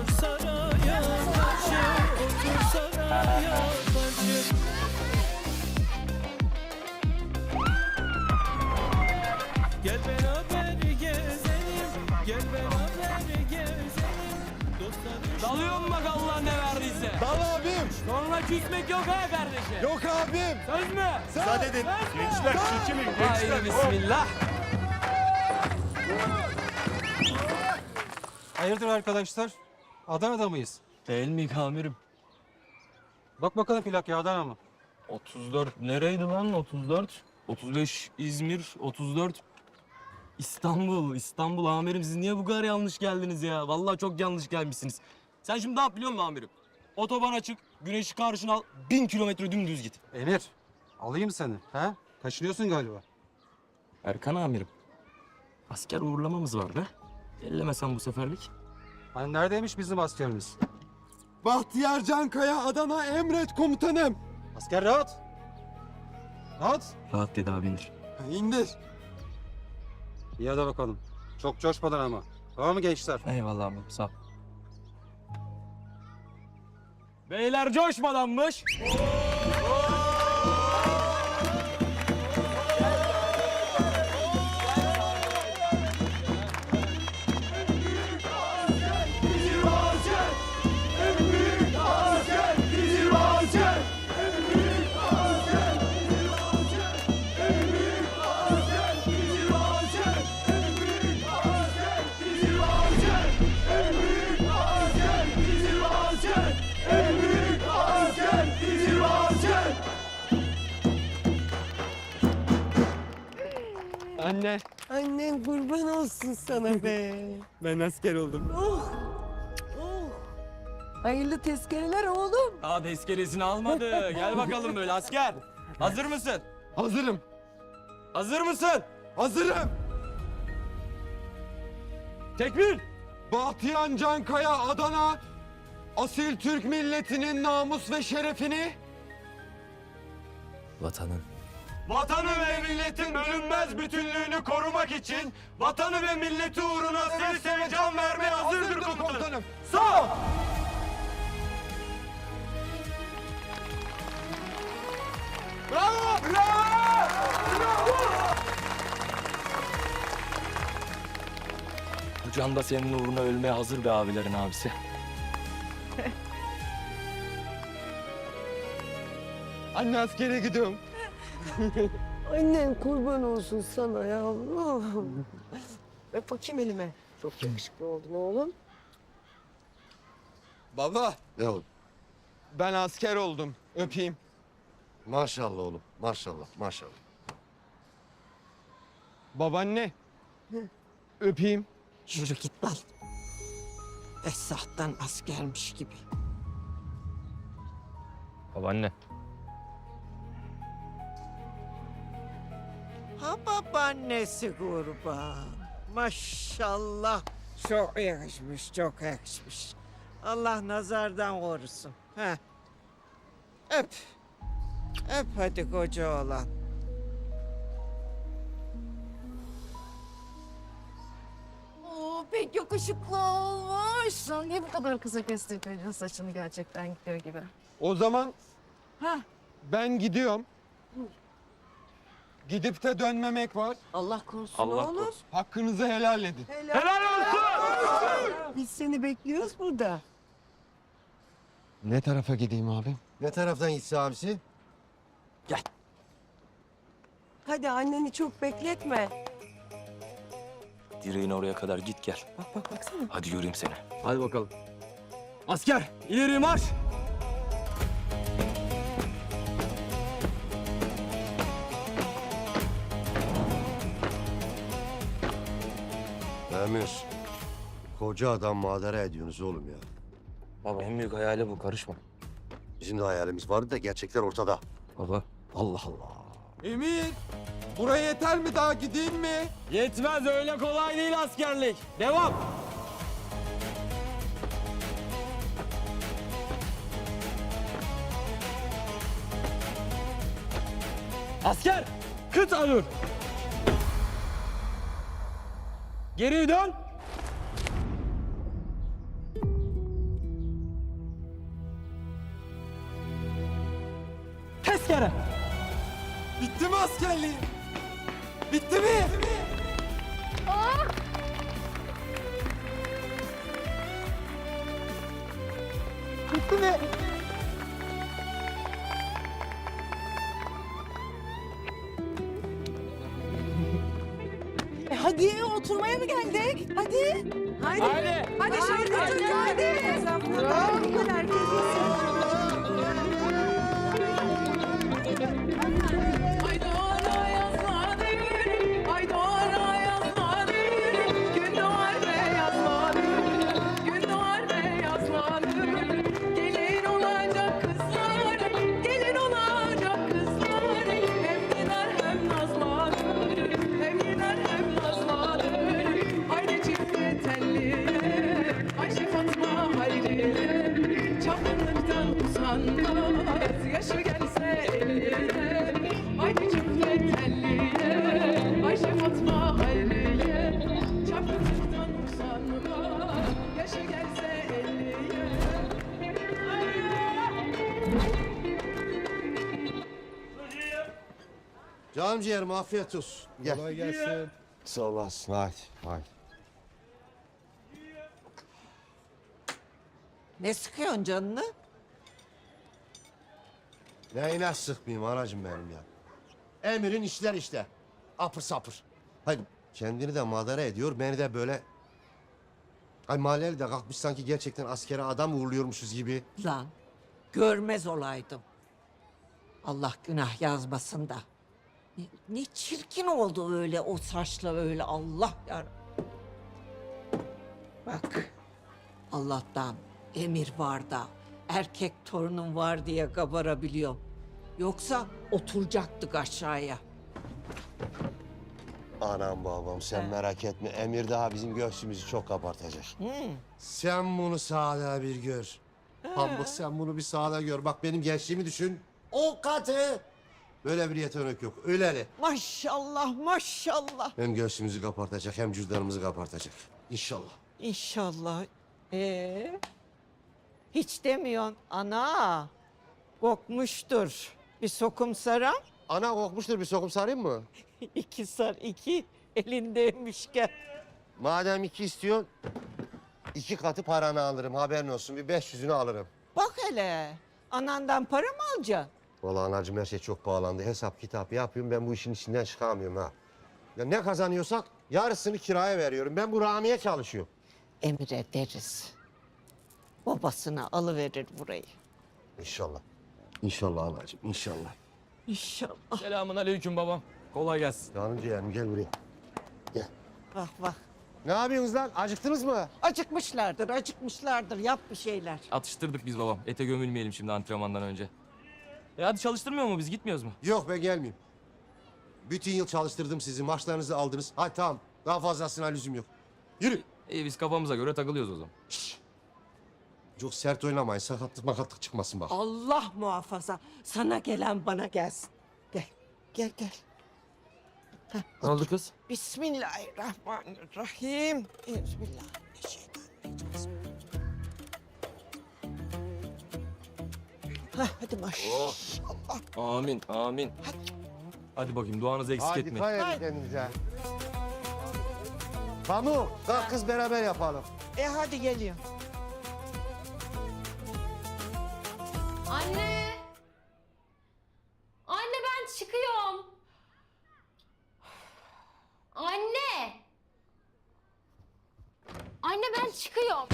otur saraya karşı, otur saraya karşı. Gel beraber gezelim, gel beraber gezelim. Dostlar Dalıyor mu bak Allah ne verdiyse? Dal abim. Sonra küsmek yok ha kardeşim. Yok abim. Söz mü? Müsaade edin. Gençler çekilin gençler. Haydi bismillah. Hayırdır arkadaşlar? Adana'da mıyız? Değil mi amirim? Bak bakalım plakaya Adana mı? 34 nereydi lan 34? 35 İzmir, 34 İstanbul amirim. Siz niye bu kadar yanlış geldiniz ya? Vallahi çok yanlış gelmişsiniz. Sen şimdi ne yap biliyor musun amirim? Otobana çık, güneşi karşına al, 1000 kilometre dümdüz git. Emir, alayım seni. Ha? Kaçınıyorsun galiba. Erkan amirim, asker uğurlamamız var be. Ellemesen bu seferlik. Hani neredeymiş bizim askerimiz? Bahtiyar Cankaya Adana emret komutanım. Asker rahat. Rahat. Rahat dedi abi indir. İndir. İyi hadi bakalım. Çok coşmadan ama. Tamam mı gençler? Eyvallah amirim sağ ol. Beyler coşmadanmış. Anne. Annen kurban olsun sana be. Ben asker oldum. Oh. Hayırlı tezkereler oğlum. Daha tezkeresini almadı. Gel bakalım böyle asker. Hazır mısın? Hazırım. Hazır mısın? Hazırım. Tekbir. Bahtiyar Cankaya Adana asil Türk milletinin namus ve şerefini Vatanın. Vatanı ve milletin bölünmez bütünlüğünü korumak için vatanı ve milleti uğruna seve seve can vermeye hazırdır komutanım. Sağ ol. Bravo! Bravo! Bu can da senin uğruna ölmeye hazır be abilerin abisi. Anne askere gidiyorum. Annen kurban olsun sana yavrum. Öp bakayım elime. Çok yakışıklı oldun oğlum. Baba Ne oldu? ben asker oldum. Öpeyim. Maşallah oğlum. Maşallah. Maşallah. Babaanne. Öpeyim. Yürü git lan. Esah'tan askermiş gibi. Babaanne. Ha babaannesi kurban. Maşallah. Çok yakışmış, çok yakışmış. Allah nazardan korusun. Ha. Öp. Öp hadi koca oğlan. Oo, pek yakışıklı olmuş. Sen niye bu kadar kısa kestirdin saçını gerçekten gidiyor gibi? O zaman Ha. ben gidiyorum. Gidip de dönmemek var. Allah korusun oğlum. Hakkınızı helal edin. Helal olsun. Biz seni bekliyoruz burada. Ne tarafa gideyim abi? Ne taraftan gitse abisi? Hadi anneni çok bekletme. Direğin oraya kadar git gel. Bak bak baksana. Hadi göreyim seni. Hadi bakalım. Asker ileri marş. Emir. Koca adam madara ediyorsunuz oğlum ya. Baba en büyük hayali bu karışma. Bizim de hayalimiz vardı da gerçekler ortada. Baba. Allah Allah. Emir. Buraya yeter mi daha gideyim mi? Yetmez öyle kolay değil askerlik. Devam. Asker kıt alır. Geri dön. askere. Bitti mi askerliğin? Bitti mi? Hadi oturmaya mı geldik? Hadi. Hadi. Hadi şöyle hadi. Hadi. Bu kadar Ay doğru yazmadı, ay doğru yazmadı, gün doğar ve yazmadı, gün doğar ve yazmadı. Gelin olacak kızlar, gelin olacak kızlar, hem gider hem nazlanır, hem gider hem nazlanır. Haydi çifte telliye, Ayşe Fatma Hayriye, çapkınlıktan usanmaz, yaşı gelse eline. Haydi çifte telliye, Ayşe Fatma Hayriye, çapkınlıktan usanmaz, yaşı gelse eline. Canım ciğerim afiyet olsun. Gel. Kolay gelsin. Sağ olasın. Hadi. Ne sıkıyorsun canını? Neyine sıkmayayım anacığım benim ya. Emir'in işler işte. Apır sapır. Hayır kendini de madara ediyor. Beni de böyle... Ay mahalleli de kalkmış sanki gerçekten askere adam uğurluyormuşuz gibi. Lan görmez olaydım. Allah günah yazmasın da. Ne çirkin oldu öyle o saçla öyle Allah ya. Bak Allah'tan emir var da erkek torunum var diye kabarabiliyorum. Yoksa oturacaktık aşağıya. Anam babam sen merak etme. Emir daha bizim göğsümüzü çok kabartacak. Sen bunu sağda bir gör. Pamuk sen bunu bir sağda gör. Bak benim gençliğimi düşün. O katı. Böyle bir yetenek yok. Öyleli. Maşallah maşallah. Hem göğsümüzü kapartacak hem cüzdanımızı kapartacak. İnşallah. İnşallah. Hiç demiyorsun ana. Kokmuştur. Bir sokum saram. Ana korkmuştur bir sokum sarayım mı? 2 sar 2 elindeymişken. Madem 2 istiyorsun 2 katı paranı alırım haberin olsun. Bir 500'ünü alırım. Bak hele. Anandan para mı alacaksın? Vallahi anacığım her şey çok pahalandı. Hesap kitap yapıyorum ben bu işin içinden çıkamıyorum ha. Ya ne kazanıyorsak yarısını kiraya veriyorum. Ben bu Rami'ye çalışıyorum. Emre deriz. Babasına alıverir burayı. İnşallah. İnşallah anacığım inşallah. İnşallah. Selamun aleyküm babam. Kolay gelsin. Canım ciğerim gel buraya. Bak bak. Ne yapıyorsunuz lan? Acıktınız mı? Acıkmışlardır. Yap bir şeyler. Atıştırdık biz babam. Ete gömülmeyelim şimdi antrenmandan önce. Hadi çalıştırmıyor mu biz? Gitmiyoruz mu? Yok ben gelmeyeyim. Bütün yıl çalıştırdım sizi. Maçlarınızı aldınız. Hadi tamam. Daha fazlasına lüzum yok. Yürü. İyi biz kafamıza göre takılıyoruz o zaman. Çok sert oynamayın. Sakatlık makatlık çıkmasın bak. Allah muhafaza. Sana gelen bana gelsin. Gel. Gel. Ne oldu kız? Bismillahirrahmanirrahim. Bismillahirrahmanirrahim. Hadi maşallah. Amin, amin. Hadi bakayım duanızı eksik Hadi etmeyin. dikkat edin kendinize. Pamuk, kalk kız beraber yapalım. Hadi geliyor. Anne! Anne ben çıkıyorum. Anne! Anne ben çıkıyorum.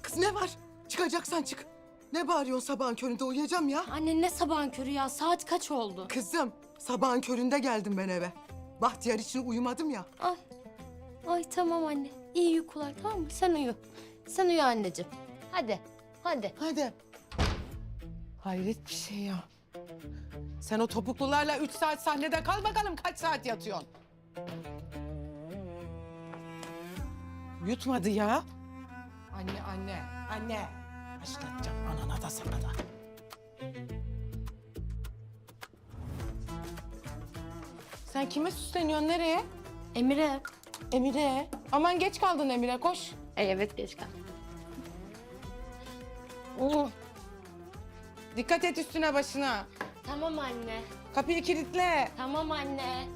Kız ne var? Çıkacaksan çık. Ne bağırıyorsun sabahın köründe uyuyacağım ya. Anne ne sabahın körü ya? Saat kaç oldu? Kızım sabahın köründe geldim ben eve. Bahtiyar için uyumadım ya. Ay tamam anne. İyi uykular tamam mı? Sen uyu. Sen uyu anneciğim. Hadi. Hadi. Hayret bir şey ya. Sen o topuklularla 3 saat sahnede kal bakalım kaç saat yatıyorsun. Yutmadı ya. Anne. Başlatacağım anana da sana da. Sen kime süsleniyorsun nereye? Emire. Emire. Aman geç kaldın Emire koş. Evet geç kaldım. Dikkat et üstüne başına. Tamam anne. Kapıyı kilitle. Tamam anne.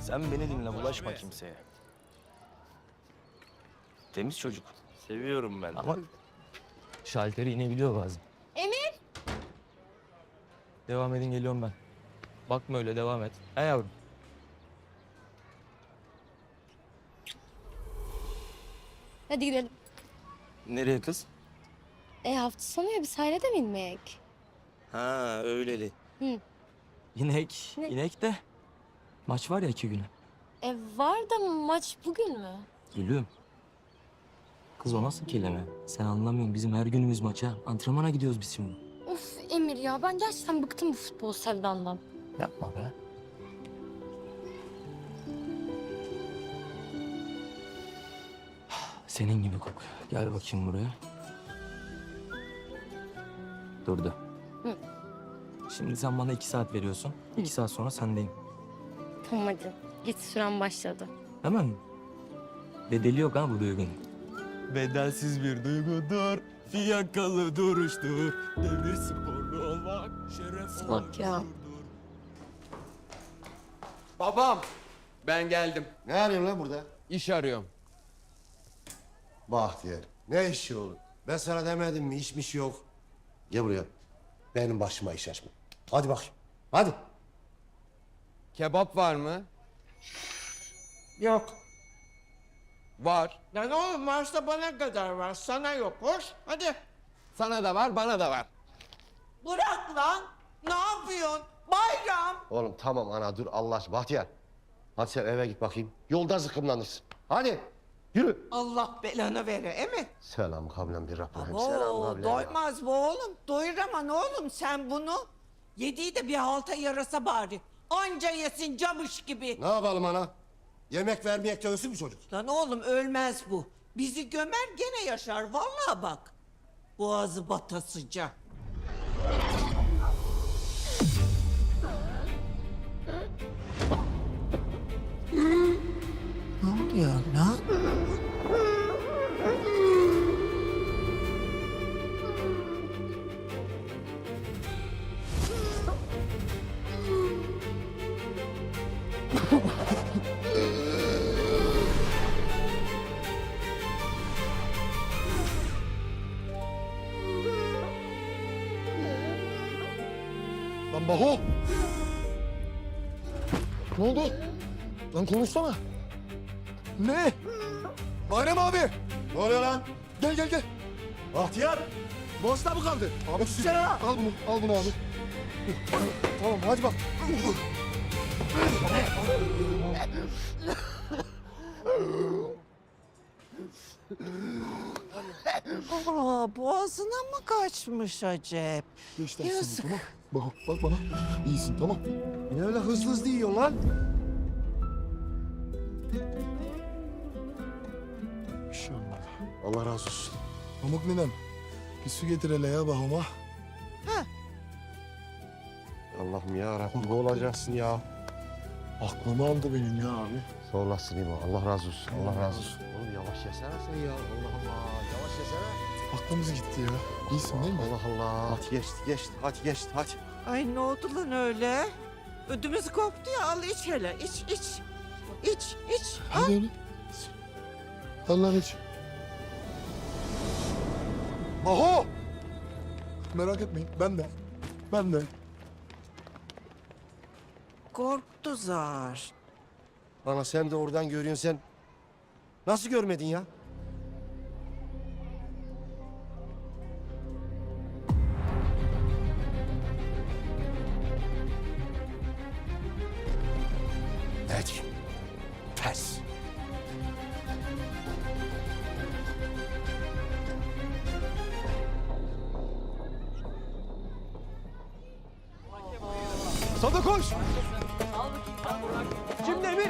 Sen beni dinle, bulaşma kimseye. Temiz çocuk. Seviyorum ben. Ama şalteri inebiliyor bazen. Emir. Devam edin, geliyorum ben. Bakma öyle, devam et. He yavrum. Hadi gidelim. Nereye kız? Hafta sonu ya bir sahile de mi inmek? Ha, öyleli. Hı. İnek, Ne? inek de. Maç var ya 2 güne. Var da maç bugün mü? Gülüm. Kız o nasıl kelime? Sen anlamıyorsun, bizim her günümüz maça. Antrenmana gidiyoruz biz şimdi. Of Emir ya ben gerçekten bıktım bu futbol sevdandan. Yapma be. Senin gibi kok. Gel bakayım buraya. Durdu. Hı. Şimdi sen bana 2 saat veriyorsun. 2 saat sonra sendeyim. Tamam hadi. Git süren başladı. Hemen mi? Bedeli yok ha bu duygunun. Bedelsiz bir duygudur. Fiyakalı duruştur. Devir sporlu olmak şeref Salak ya. Babam, ben geldim. Ne arıyorsun lan burada? İş arıyorum. Bahtiyar. Ne işi oğlum? Ben sana demedim mi işmiş yok. Gel buraya. Benim başıma iş açma. Hadi bakayım. Hadi. Kebap var mı? Yok. Var. Lan oğlum varsa bana kadar var. Sana yok. Hoş. Hadi. Sana da var, bana da var. Bırak lan. Ne yapıyorsun? Bayram. Oğlum tamam ana dur Allah aşkına. Bahtiyar. Hadi sen eve git bakayım. Yolda zıkkımlanırsın. Hadi. Yürü. Allah belanı vere, emi? Selam kablen bir Rahman. Selam Oo, kablen. doymaz bu oğlum. Doyuraman oğlum sen bunu. Yediği de bir halta yarasa bari. Anca yesin camış gibi. Ne yapalım ana? Yemek vermeyek de ölsün mü çocuk? Lan oğlum ölmez bu. Bizi gömer gene yaşar. Vallahi bak. Boğazı batasıca. Ne oluyor lan? Lan Baho! Ne oldu? Lan konuşsana. Ne? Bayram abi! Ne oluyor lan? Gel gel gel. Bahtiyar! Boğazda mı kaldı? Abi süsene lan. Al bunu abi. Tamam hadi bak. Aa, boğazına mı kaçmış acep? Geçti Yazık. tamam. Bak bana. İyisin tamam. Ne öyle hızlı hızlı yiyorsun lan? İnşallah. Allah razı olsun. Pamuk ninem. Bir su getir hele ya Bahom'a. Allah'ım ya Rabbim ne olacaksın ya? Aklımı aldı benim ya abi. Sağ olasın İbo. Allah razı olsun. Allah razı olsun. Oğlum yavaş yesene sen ya. Allah Allah. Yavaş yesene. Aklımız gitti ya. İyisin değil mi? Allah Allah. Hadi geçti. Hadi geçti. Hadi. Ay ne oldu lan öyle? Ödümüz koptu ya al iç hele iç. İç. Hadi öyle. Allah iç. Baho! Merak etmeyin. Ben de. Korktu zar. Bana sen de oradan görüyorsun sen. Nasıl görmedin ya? Evet. Pes. Sada koş! Şimdi Emir!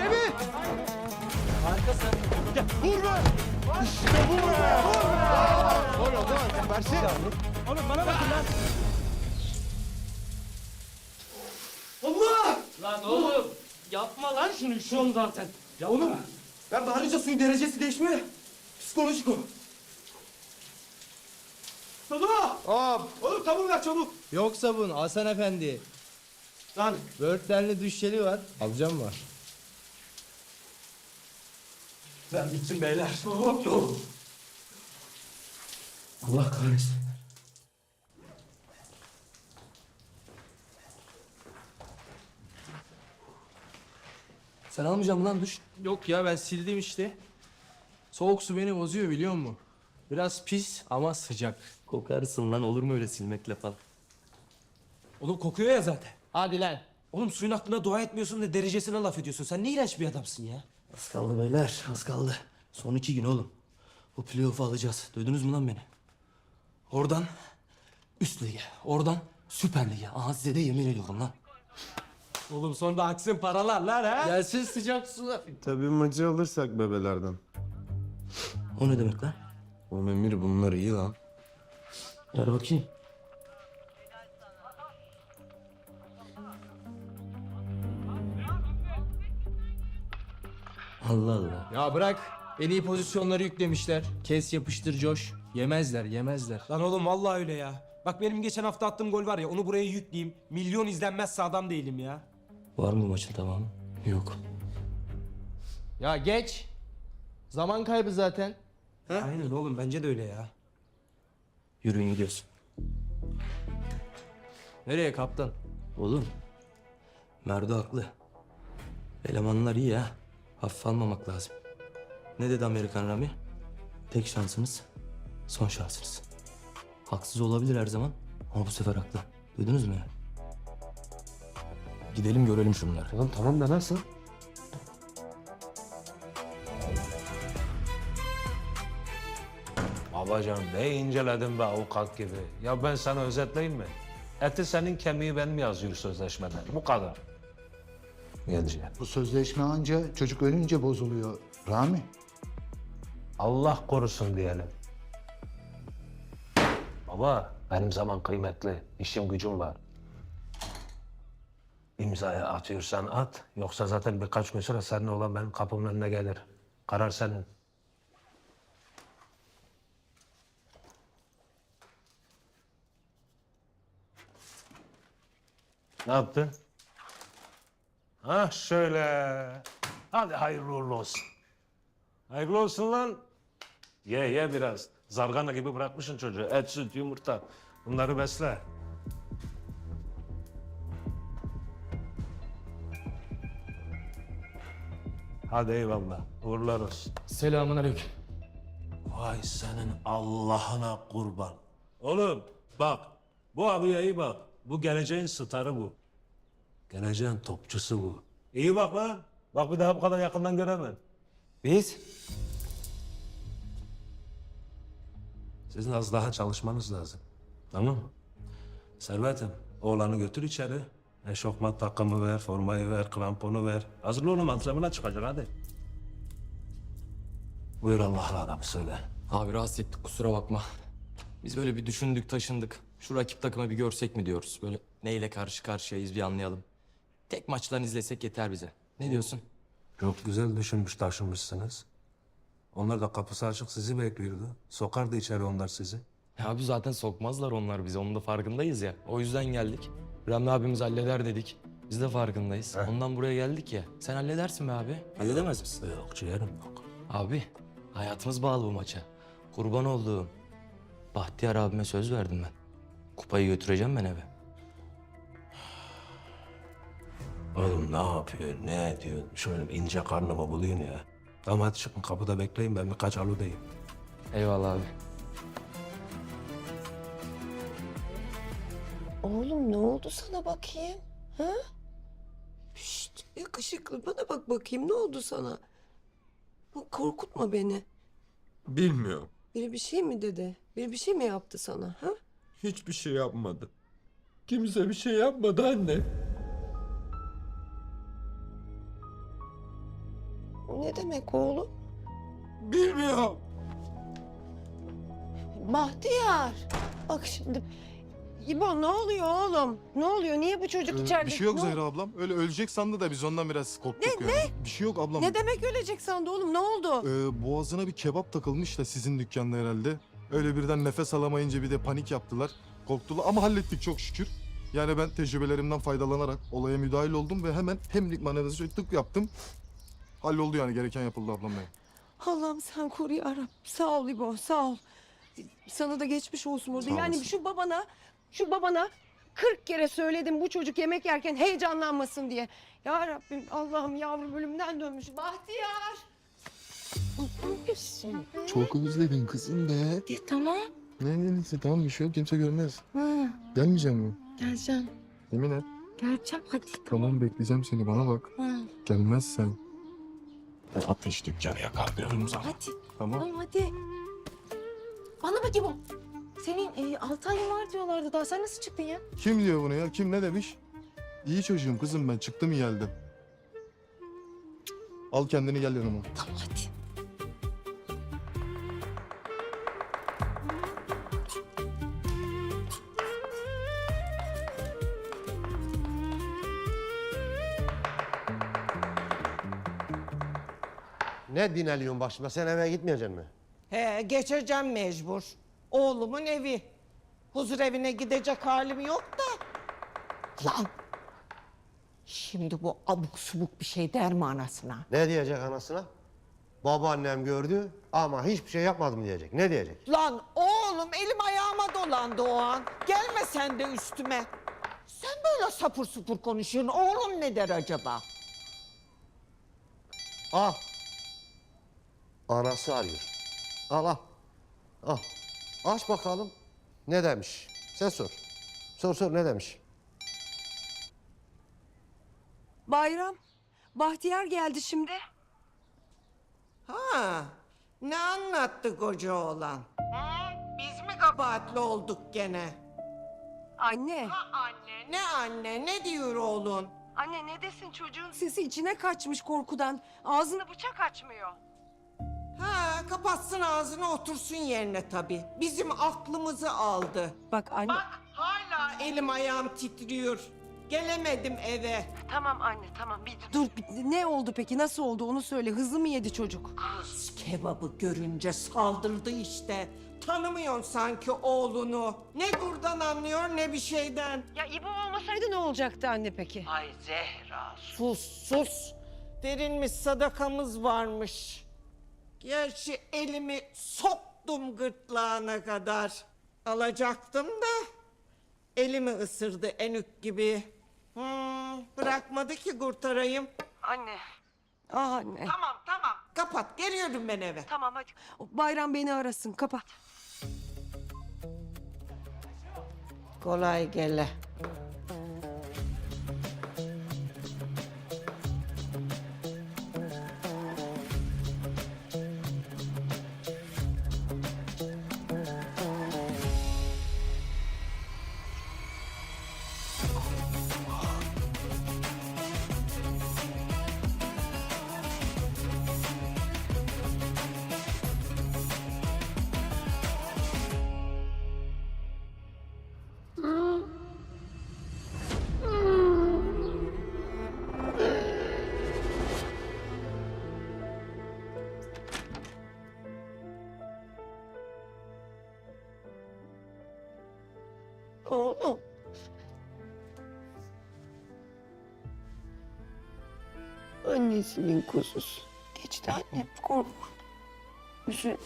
Harikasın. Gel. Vur be! İşte bu be! Vur be! Versin. Oğlum bana bakın lan. Allah! Lan oğlum yapma lan şunu şu an zaten. Ya oğlum Ben bağırınca suyun derecesi değişmiyor ya. Psikolojik o. Baba! Hop. Oğlum sabun ver çabuk. Yok sabun Hasan Efendi. Lan. Böğürtlenli duş jeli var. Alacağım var. Ben bittim beyler. Hop. Allah kahretsin. Sen almayacağım lan duş. Yok ya ben sildim işte. Soğuk su beni bozuyor biliyor musun? Biraz pis ama sıcak. Kokarsın lan, olur mu öyle silmekle falan? Oğlum kokuyor ya zaten. Hadi lan. Oğlum suyun hakkında dua etmiyorsun da derecesine laf ediyorsun. Sen ne iğrenç bir adamsın ya. Az kaldı beyler, az kaldı. Son 2 gün oğlum. Bu playoff'u alacağız. Duydunuz mu lan beni? Oradan üst lige, oradan Süper Lig'e. Aha size de yemin ediyorum lan. Oğlum sonra aksın paralar lan ha? Gelsin sıcak sular. Tabii maçı alırsak bebelerden. O ne demek lan? O Emir bunlar iyi lan. Ver bakayım. Allah Allah. Ya bırak. En iyi pozisyonları yüklemişler. Kes yapıştır coş. Yemezler yemezler. Lan oğlum vallahi öyle ya. Bak benim geçen hafta attığım gol var ya, onu buraya yükleyeyim. Milyon izlenmezse adam değilim ya. Var mı maçın tamamı? Yok. Ya geç. Zaman kaybı zaten. Aynen oğlum, bence de öyle ya. Yürüyün gidiyorsun. Nereye kaptan? Oğlum. Merdo haklı. Elemanlar iyi ya. Hafife almamak lazım. Ne dedi Amerikan Rami? Tek şansınız, son şansınız. Haksız olabilir her zaman ama bu sefer haklı. Duydunuz mu ya? Gidelim görelim şunları. Oğlum tamam da nasıl? Babacan ne inceledin be avukat gibi. Ya ben sana özetleyeyim mi? Eti senin kemiği benim yazıyor sözleşmede. Bu kadar. Geleceğim. Bu sözleşme anca çocuk ölünce bozuluyor Rami. Allah korusun diyelim. Baba benim zaman kıymetli. İşim gücüm var. İmzayı atıyorsan at. Yoksa zaten birkaç gün sonra seninle olan benim kapımın önüne gelir. Karar senin. Ne yaptın? Ha şöyle. Hadi hayırlı uğurlu olsun. Hayırlı olsun lan. Ye biraz. Zargana gibi bırakmışsın çocuğu. Et, süt, yumurta. Bunları besle. Hadi eyvallah. Uğurlar olsun. Selamünaleyküm. Vay senin Allah'ına kurban. Oğlum bak. Bu abiye iyi bak. Bu geleceğin starı bu. Geleceğin topçusu bu. İyi bak lan. Bak bir daha bu kadar yakından göremem. Biz? Sizin az daha çalışmanız lazım. Tamam mı? Servetim, oğlanı götür içeri. Eşofman takımı ver, formayı ver, kramponu ver. Hazırlı olun, antrenmana çıkacak hadi. Buyur Allah'ın adamı söyle. Abi rahatsız ettik, kusura bakma. Biz böyle bir düşündük taşındık. Şu rakip takımı bir görsek mi diyoruz. Böyle neyle karşı karşıyayız bir anlayalım. Tek maçlarını izlesek yeter bize. Ne diyorsun? Çok güzel düşünmüş taşınmışsınız. Onlar da kapısı açık sizi bekliyordu. Sokardı içeri onlar sizi. Ya abi zaten sokmazlar onlar bizi. Onun da farkındayız ya. O yüzden geldik. Rami abimiz halleder dedik. Biz de farkındayız. Ondan buraya geldik ya. Sen halledersin be abi. Halledemez misin? Yok ciğerim yok. Abi hayatımız bağlı bu maça. Kurban olduğum. Bahtiyar abime söz verdim ben. Kupayı götüreceğim ben eve. Oğlum ne yapıyor, ne ediyor? Şöyle ince karnımı buluyorsun ya. Tamam hadi çıkın kapıda bekleyin ben birkaç aludeyim. Eyvallah abi. Oğlum ne oldu sana bakayım? Ha? Şşt, yakışıklı bana bak bakayım ne oldu sana? Bak, korkutma beni. Bilmiyorum. Biri bir şey mi dedi? Biri bir şey mi yaptı sana? Ha? Hiçbir şey yapmadı. Kimse bir şey yapmadı anne. Ne demek oğlum? Bilmiyorum. Bahtiyar. Bak şimdi İbo ne oluyor oğlum? Ne oluyor? Niye bu çocuk içeride? Bir şey yok Ne- Zehra ablam. Öyle ölecek sandı da biz ondan biraz korktuk yani. Bir şey yok ablam. Ne demek ölecek sandı oğlum? Ne oldu? Boğazına bir kebap takılmış da sizin dükkanda herhalde. Öyle birden nefes alamayınca bir de panik yaptılar. Korktular ama hallettik çok şükür. Yani ben tecrübelerimden faydalanarak olaya müdahil oldum ve hemen hemlik manevrası tık yaptım. Halloldu yani, gereken yapıldı ablam benim. Allah'ım sen koru yarabbim. Sağ ol İbo, sağ ol. Sana da geçmiş olsun burada. Sağ Yani olasın. şu babana 40 kere söyledim bu çocuk yemek yerken heyecanlanmasın diye. Ya Rabbim Allah'ım yavrum ölümden dönmüş. Bahtiyar! Çok özledim kızım be. Tamam. Ne tamam, bir şey yok, kimse görmez. Ha, Gelmeyeceğim mi? geleceğim. Yemin et. Geleceğim hadi. Tamam, bekleyeceğim seni, bana bak. Ha, Gelmezsen ateş dükkanı yakar diyorum sana. hadi. Tamam. Tamam hadi. Bana bak İbo. Senin 6 ayın var diyorlardı daha. Sen nasıl çıktın ya? Kim diyor bunu ya? Kim ne demiş? İyi çocuğum kızım ben. Çıktım geldim. Al kendini gel yanıma. Tamam hadi. Ne dineliyorsun başıma? Sen eve gitmeyeceksin mi? He, geçeceğim mecbur. Oğlumun evi. Huzur evine gidecek halim yok da. Lan! Şimdi bu abuk subuk bir şey der mi anasına? Ne diyecek anasına? Babaannem gördü ama hiçbir şey yapmadım diyecek. Ne diyecek? Lan oğlum elim ayağıma dolandı o an. Gelme sen de üstüme. Sen böyle sapır supur konuşuyorsun. Oğlum ne der acaba? Al. Anası arıyor. Al al. Al. Aç bakalım. Ne demiş? Sen sor. Sor ne demiş? Bayram, Bahtiyar geldi şimdi. Ha, ne anlattı koca oğlan? Biz mi kabahatli olduk gene? Anne. Anne, ne diyor oğlun? Anne ne desin çocuğun sesi içine kaçmış korkudan. Ağzını bıçak açmıyor. Ha, kapatsın ağzını otursun yerine tabii. Bizim aklımızı aldı. Bak anne. Hala elim ayağım titriyor. Gelemedim eve. Tamam anne tamam. Dur ne oldu peki nasıl oldu onu söyle. Hızlı mı yedi çocuk? Kız kebabı görünce saldırdı işte. Tanımıyorsun sanki oğlunu. Ne kurdan anlıyor ne bir şeyden. Ya İbo olmasaydı ne olacaktı anne peki? Ay Zehra sus. Derinmiş sadakamız varmış. Gerçi elimi soktum gırtlağına kadar. Alacaktım da elimi ısırdı enük gibi. Bırakmadı ki kurtarayım. Anne. Ah anne. Tamam. Kapat geliyorum ben eve. Tamam hadi. Bayram beni arasın kapat. Kolay gele. Oğlum. Annesinin kuzusu. Geçti annem korkma. Üzülme.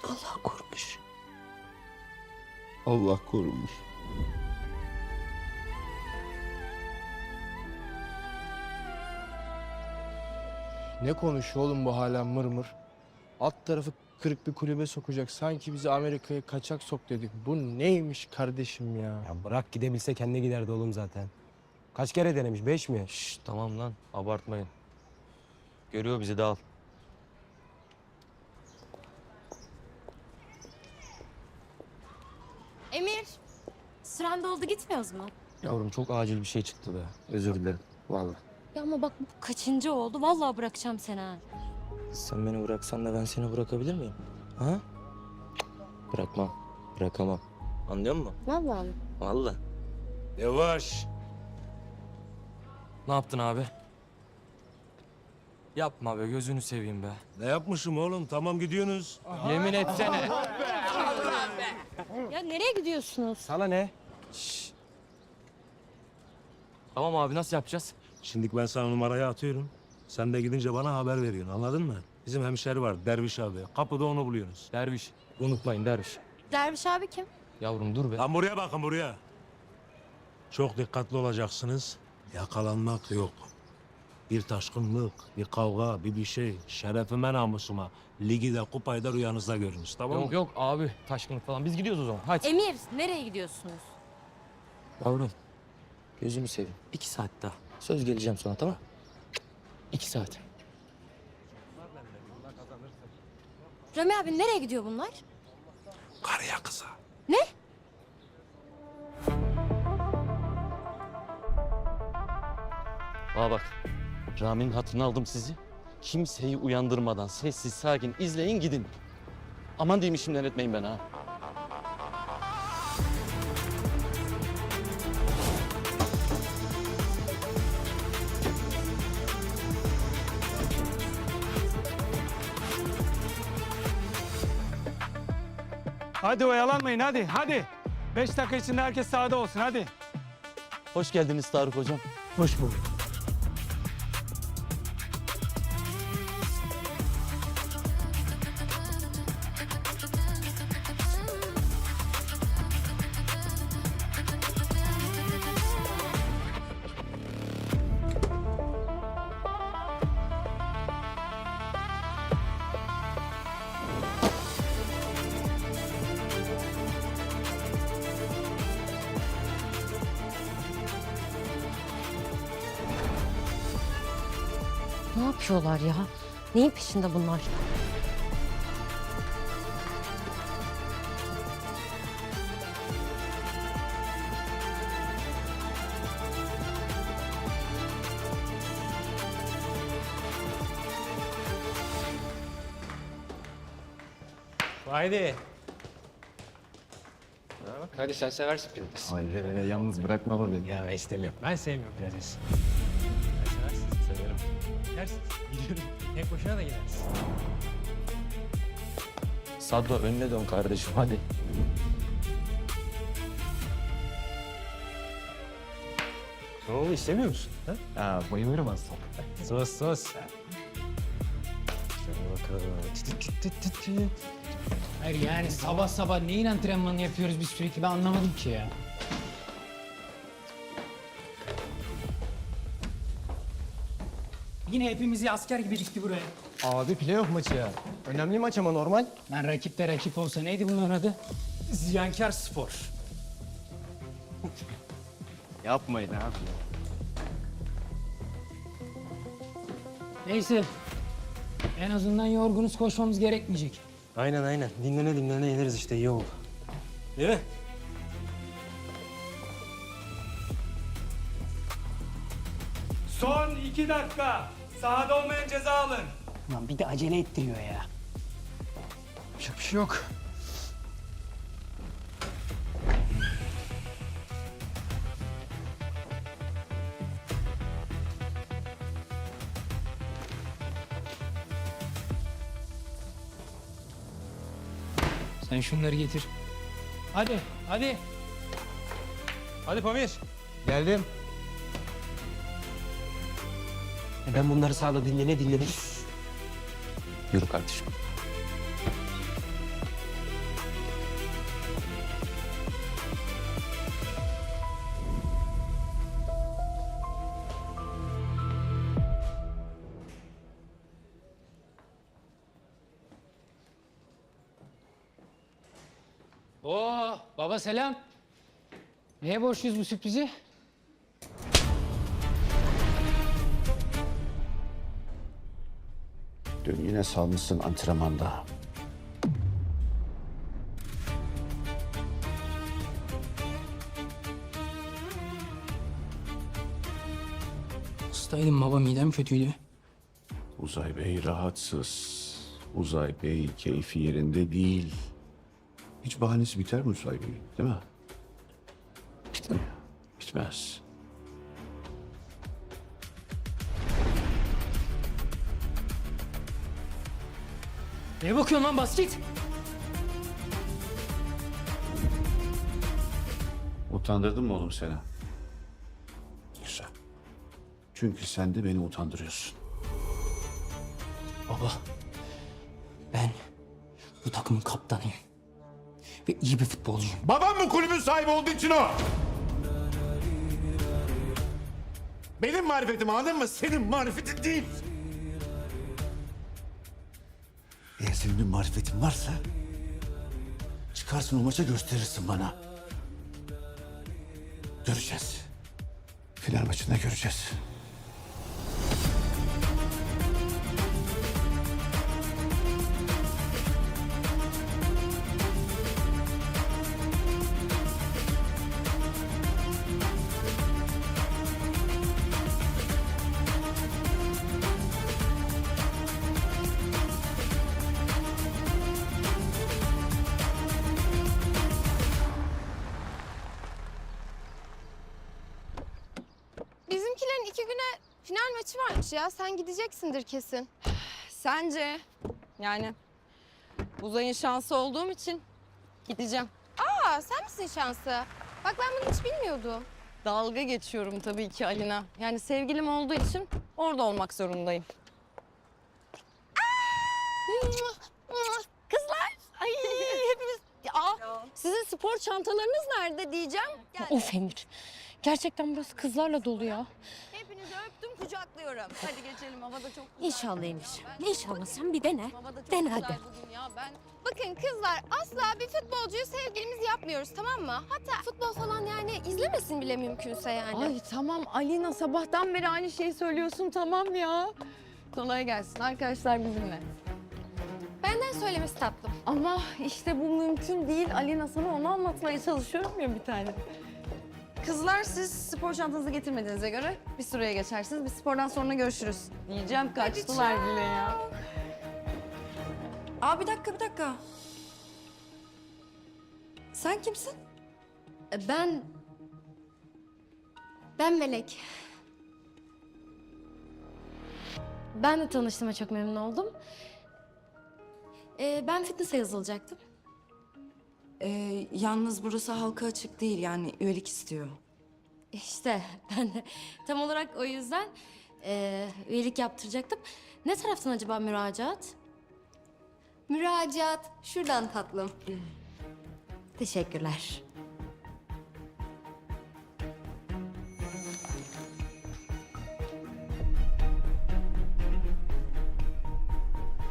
Allah korumuş. Allah korumuş. Ne konuşuyor oğlum bu hala mır? Alt tarafı kırık bir kulübe sokacak. Sanki bizi Amerika'ya kaçak sok dedik. Bu neymiş kardeşim ya? Ya bırak, gidebilse kendine giderdi oğlum zaten. Kaç kere denemiş? 5 mi? Şşş, tamam lan, abartmayın. Görüyor bizi, dağıl. Emir, süren doldu gitmiyoruz mu? Yavrum çok acil bir şey çıktı be. Özür dilerim. Vallahi. Ya ama bak bu kaçıncı oldu? Vallahi bırakacağım seni ha. Sen beni bıraksan da ben seni bırakabilir miyim? Ha? Bırakmam. Bırakamam. Anlıyor musun? Vallahi. Vallahi. Yavaş. Ne yaptın abi? Yapma be, gözünü seveyim be. Ne yapmışım oğlum? Tamam gidiyorsunuz. Yemin etsene. Ya nereye gidiyorsunuz? Sana ne? Tamam abi, nasıl yapacağız? Şimdi ben sana numarayı atıyorum. Sen de gidince bana haber veriyorsun. Anladın mı? Bizim hemşeri var Derviş abi. Kapıda onu buluyorsunuz. Derviş. Unutmayın Derviş. Derviş abi kim? Yavrum dur be. Lan buraya bakın buraya. Çok dikkatli olacaksınız. Yakalanmak yok. Bir taşkınlık, bir kavga, bir şey. Şerefime namusuma. Ligi de kupayı da rüyanızda görünüz. Tamam mı? Yok yok abi, taşkınlık falan. Biz gidiyoruz o zaman. Hadi. Emir, nereye gidiyorsunuz? Yavrum, gözünü seveyim. 2 saat daha. Söz geleceğim sonra, tamam? 2 saat. Rami abi nereye gidiyor bunlar? Karıya kıza. Ne? Bana bak. Rami'nin hatırını aldım sizi. Kimseyi uyandırmadan sessiz sakin izleyin gidin. Aman diyeyim işimden etmeyin beni ha. Hadi oyalanmayın hadi. 5 dakika içinde herkes sahada olsun hadi. Hoş geldiniz Tarık hocam. Hoş bulduk. Ne yapıyorlar ya? Neyin peşinde bunlar? Haydi. Hadi sen seversin pilates. Hayır yalnız bırakma beni. Ya istemiyorum. Ben sevmiyorum pilates. Severim. Gidersin. Gidiyorum. Tek başına da gidersin. Saddo, önüne dön kardeşim, hadi. Ne oldu, istemiyor musun? Ha? Bayılırım aslında. Sus. Hayır yani sabah sabah neyin antrenmanını yapıyoruz biz sürekli ben anlamadım ki ya. Yine hepimizi asker gibi dikti buraya. Abi playoff maçı ya. Önemli maç ama normal. Lan rakip de rakip olsa neydi bunların adı? Ziyankar Spor. Yapmayın abi. Neyse. En azından yorgunuz koşmamız gerekmeyecek. Aynen. Dinlene yeneriz işte, iyi oldu. Değil mi? Son 2 dakika. Sahada olmayan ceza alın. Lan bir de acele ettiriyor ya. Yapacak bir şey yok. Sen şunları getir. Hadi. Hadi Pamir. Geldim. Ben bunları sağda dinlene. Yürü kardeşim. Oo, baba selam. Neye borçluyuz bu sürprizi? Dün yine salmışsın antrenmanda. Hastaydım baba, midem kötüydü. Uzay Bey rahatsız. Uzay Bey keyfi yerinde değil. Hiç bahanesi biter mi Uzay Bey, değil mi? Bitmiyor. Bitmez. Neye bakıyorsun lan basket? Utandırdın mı oğlum seni? Güzel. Çünkü sen de beni utandırıyorsun. Baba, ben bu takımın kaptanıyım. Ve iyi bir futbolcuyum. Babam mı kulübün sahibi olduğu için o? Benim marifetim, anladın mı? Senin marifetin değil. Eğer senin bir marifetin varsa çıkarsın o maça gösterirsin bana. Göreceğiz. Final maçında göreceğiz. Bizimkilerin 2 güne final maçı varmış ya. Sen gideceksindir kesin. Sence? Yani Uzay'ın şansı olduğum için gideceğim. Aa, sen misin şansı? Bak ben bunu hiç bilmiyordum. Dalga geçiyorum tabii ki Alina. Yani sevgilim olduğu için orada olmak zorundayım. Kızlar! Ay hepiniz... Sizin spor çantalarınız nerede diyeceğim. Of Emir. Gerçekten burası kızlarla dolu ya. Hepinizi öptüm, kucaklıyorum. Hadi geçelim, havada çok güzel. İnşallah Emir. İnşallah sen bir dene. Havada çok Dene güzel hadi. bugün ya. Ben Bakın kızlar asla bir futbolcuyu sevgilimiz yapmıyoruz, tamam mı? Hatta futbol falan yani izlemesin bile mümkünse yani. Ay tamam Alina, sabahtan beri aynı şeyi söylüyorsun, tamam ya. Kolay gelsin, arkadaşlar bizimle. Benden söylemesi tatlım. Ama işte bu mümkün değil Alina, sana onu anlatmaya çalışıyorum ya bir tane. Kızlar siz spor çantanızı getirmediğinize göre bir sıraya geçersiniz. Biz spordan sonra görüşürüz. Diyeceğim kaçtılar bile ya. Aa bir dakika. Sen kimsin? Ben Melek. Ben de tanıştığıma çok memnun oldum. Ben fitness'e yazılacaktım. Yalnız burası halka açık değil, yani üyelik istiyor. İşte ben de tam olarak o yüzden üyelik yaptıracaktım. Ne taraftan acaba müracaat? Müracaat şuradan tatlım. Teşekkürler.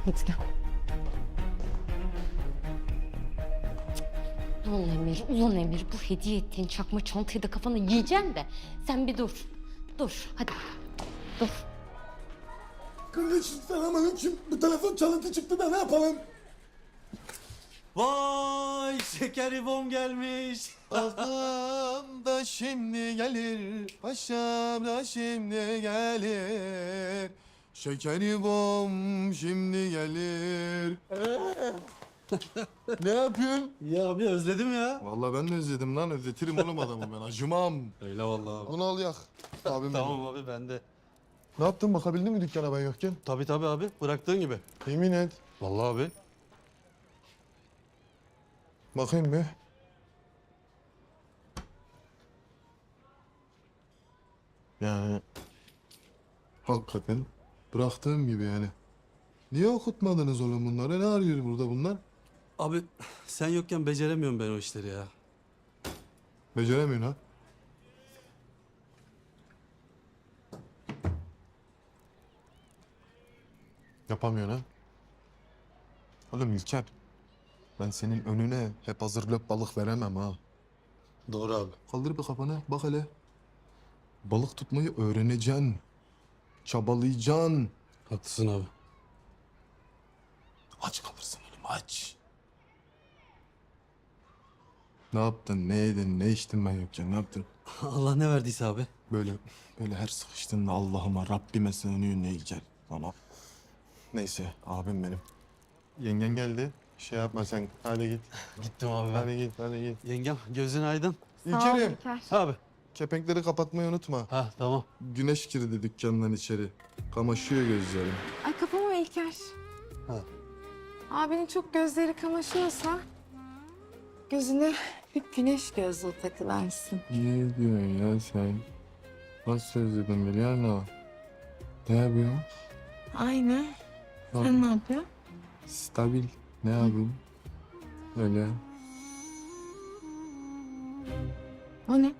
Hadi gel. Ulan Emir, bu hediye ettiğin çakma çantayı da kafana yiyeceksin de. Sen bir dur. Dur, hadi. Dur. Kardeşim selamünaleyküm. Bu telefon çalıntı çıktı da ne yapalım? Vay şeker İbom gelmiş. Paşam da şimdi gelir. Paşam da şimdi gelir. Şekeri bom şimdi gelir. Ne yapıyorsun? Ya abi özledim ya. Vallahi ben de özledim lan. Özletirim oğlum adamı ben. Acımam. Öyle vallahi abi. Bunu al yak. Abim Tamam abi ben de. Ne yaptın? Bakabildin mi dükkana ben yokken? Tabii abi bıraktığın gibi. Yemin et. Vallahi abi. Bakayım bir. Yani hakikaten bıraktığım gibi yani. Niye okutmadınız oğlum bunları? Ne arıyor burada bunlar? Abi sen yokken beceremiyorum ben o işleri ya. Beceremiyorsun ha? Yapamıyorsun ha? Oğlum İlker, ben senin önüne hep hazır löp balık veremem ha. Doğru abi. Kaldır bir kafanı, bak hele. Balık tutmayı öğreneceksin. Çabalayacaksın. Haklısın abi. Aç kalırsın oğlum, aç. Ne yaptın, ne yedin, ne içtin ben yokken, ne yaptın? Allah ne verdiyse abi. Böyle her sıkıştığında Allah'ıma, Rabbime sığınıyorsun ne İlker. Sana. Neyse abim benim. Yengen geldi. Şey yapma sen. Hadi git. Gittim abi ben. Hadi git, hadi git. Yengem gözün aydın. İlkerim. Abi. Kepenkleri kapatmayı unutma. Ha tamam. Güneş girdi dükkandan içeri. Kamaşıyor gözlerim. Ay kapama İlker. Ha. Abinin çok gözleri kamaşıyorsa gözüne bir güneş gözlüğü takılarsın. Ne diyorsun ya sen? Nasıl özledim biliyor musun? Ne yapıyorsun? Aynen. Sen ne yapıyorsun? Stabil. Ne yapayım? Öyle. O ne?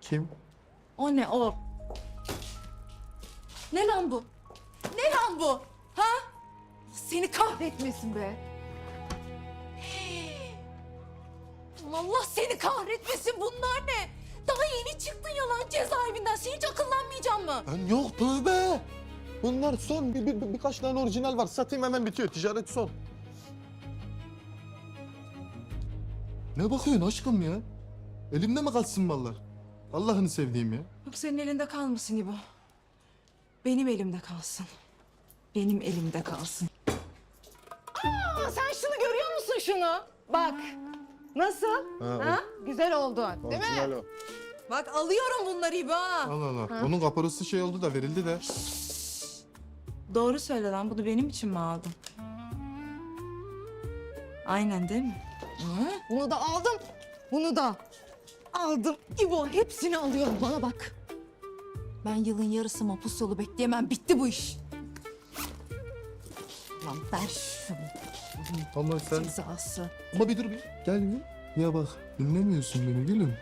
Kim? O ne o? Ne lan bu? Ne lan bu? Ha? Seni kahretmesin be. Allah seni kahretmesin, bunlar ne? Daha yeni çıktın ya lan cezaevinden. Sen hiç akıllanmayacaksın mı? Lan yok tövbe. Bunlar son. Birkaç tane orijinal var. Satayım hemen bitiyor. Ticaret son. Ne bakıyorsun aşkım ya? Elimde mi kalsın mallar? Allah'ını sevdiğim ya. Yok senin elinde kalmasın İbo. Benim elimde kalsın. Benim elimde kalsın. Aa, sen şunu görüyor musun şunu? Bak. Nasıl? Ha, Güzel oldu. Değil mi? Orijinal o. Bak alıyorum bunları İbo. Allah Allah. Onun kaparası şey oldu da verildi de. Doğru söyle lan, bunu benim için mi aldın? Aynen değil mi? Bunu da aldım. Bunu da aldım. İbo hepsini alıyorum. Bana bak. Ben yılın yarısı mapus yolu bekleyemem. Bitti bu iş. Lan ver şunu. Ama sen... Cezası. Ama bir dur bir. Gel bir. Ya bak dinlemiyorsun beni gülüm.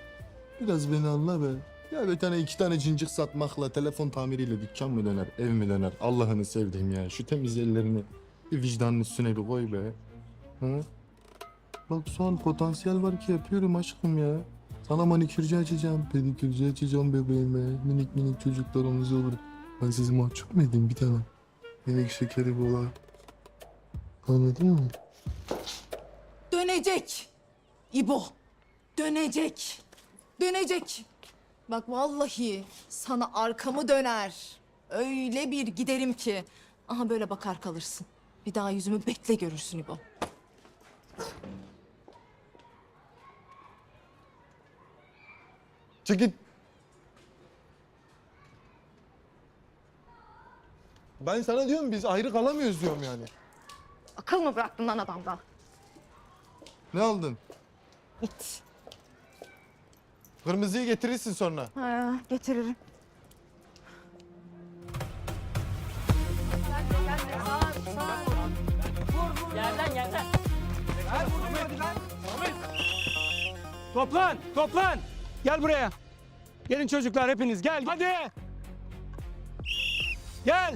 Biraz beni anla be. Ya bir tane iki tane cincik satmakla, telefon tamiriyle dükkan mı döner, ev mi döner? Allah'ını sevdiğim ya. Şu temiz ellerini bir vicdanın üstüne bir koy be. Hı? Bak şu an potansiyel var ki yapıyorum aşkım ya. Sana manikürcü açacağım, pedikürcü açacağım bebeğime. Minik minik çocuklarımız olur. Ben sizi mahcup mu edeyim bir tane? Minik şekeri bola. Anladın mı? Dönecek. İbo. Dönecek. Dönecek. Bak vallahi sana arkamı döner. Öyle bir giderim ki. Aha böyle bakar kalırsın. Bir daha yüzümü bekle görürsün İbo. Çık git. Ben sana diyorum biz ayrı kalamıyoruz diyorum yani. Akıl mı bıraktın lan adamdan? Ne aldın? Git. Kırmızıyı getirirsin sonra. Ha, getiririm. Yerden. Toplan. Gel buraya. Gelin çocuklar hepiniz gel. Hadi. Gel.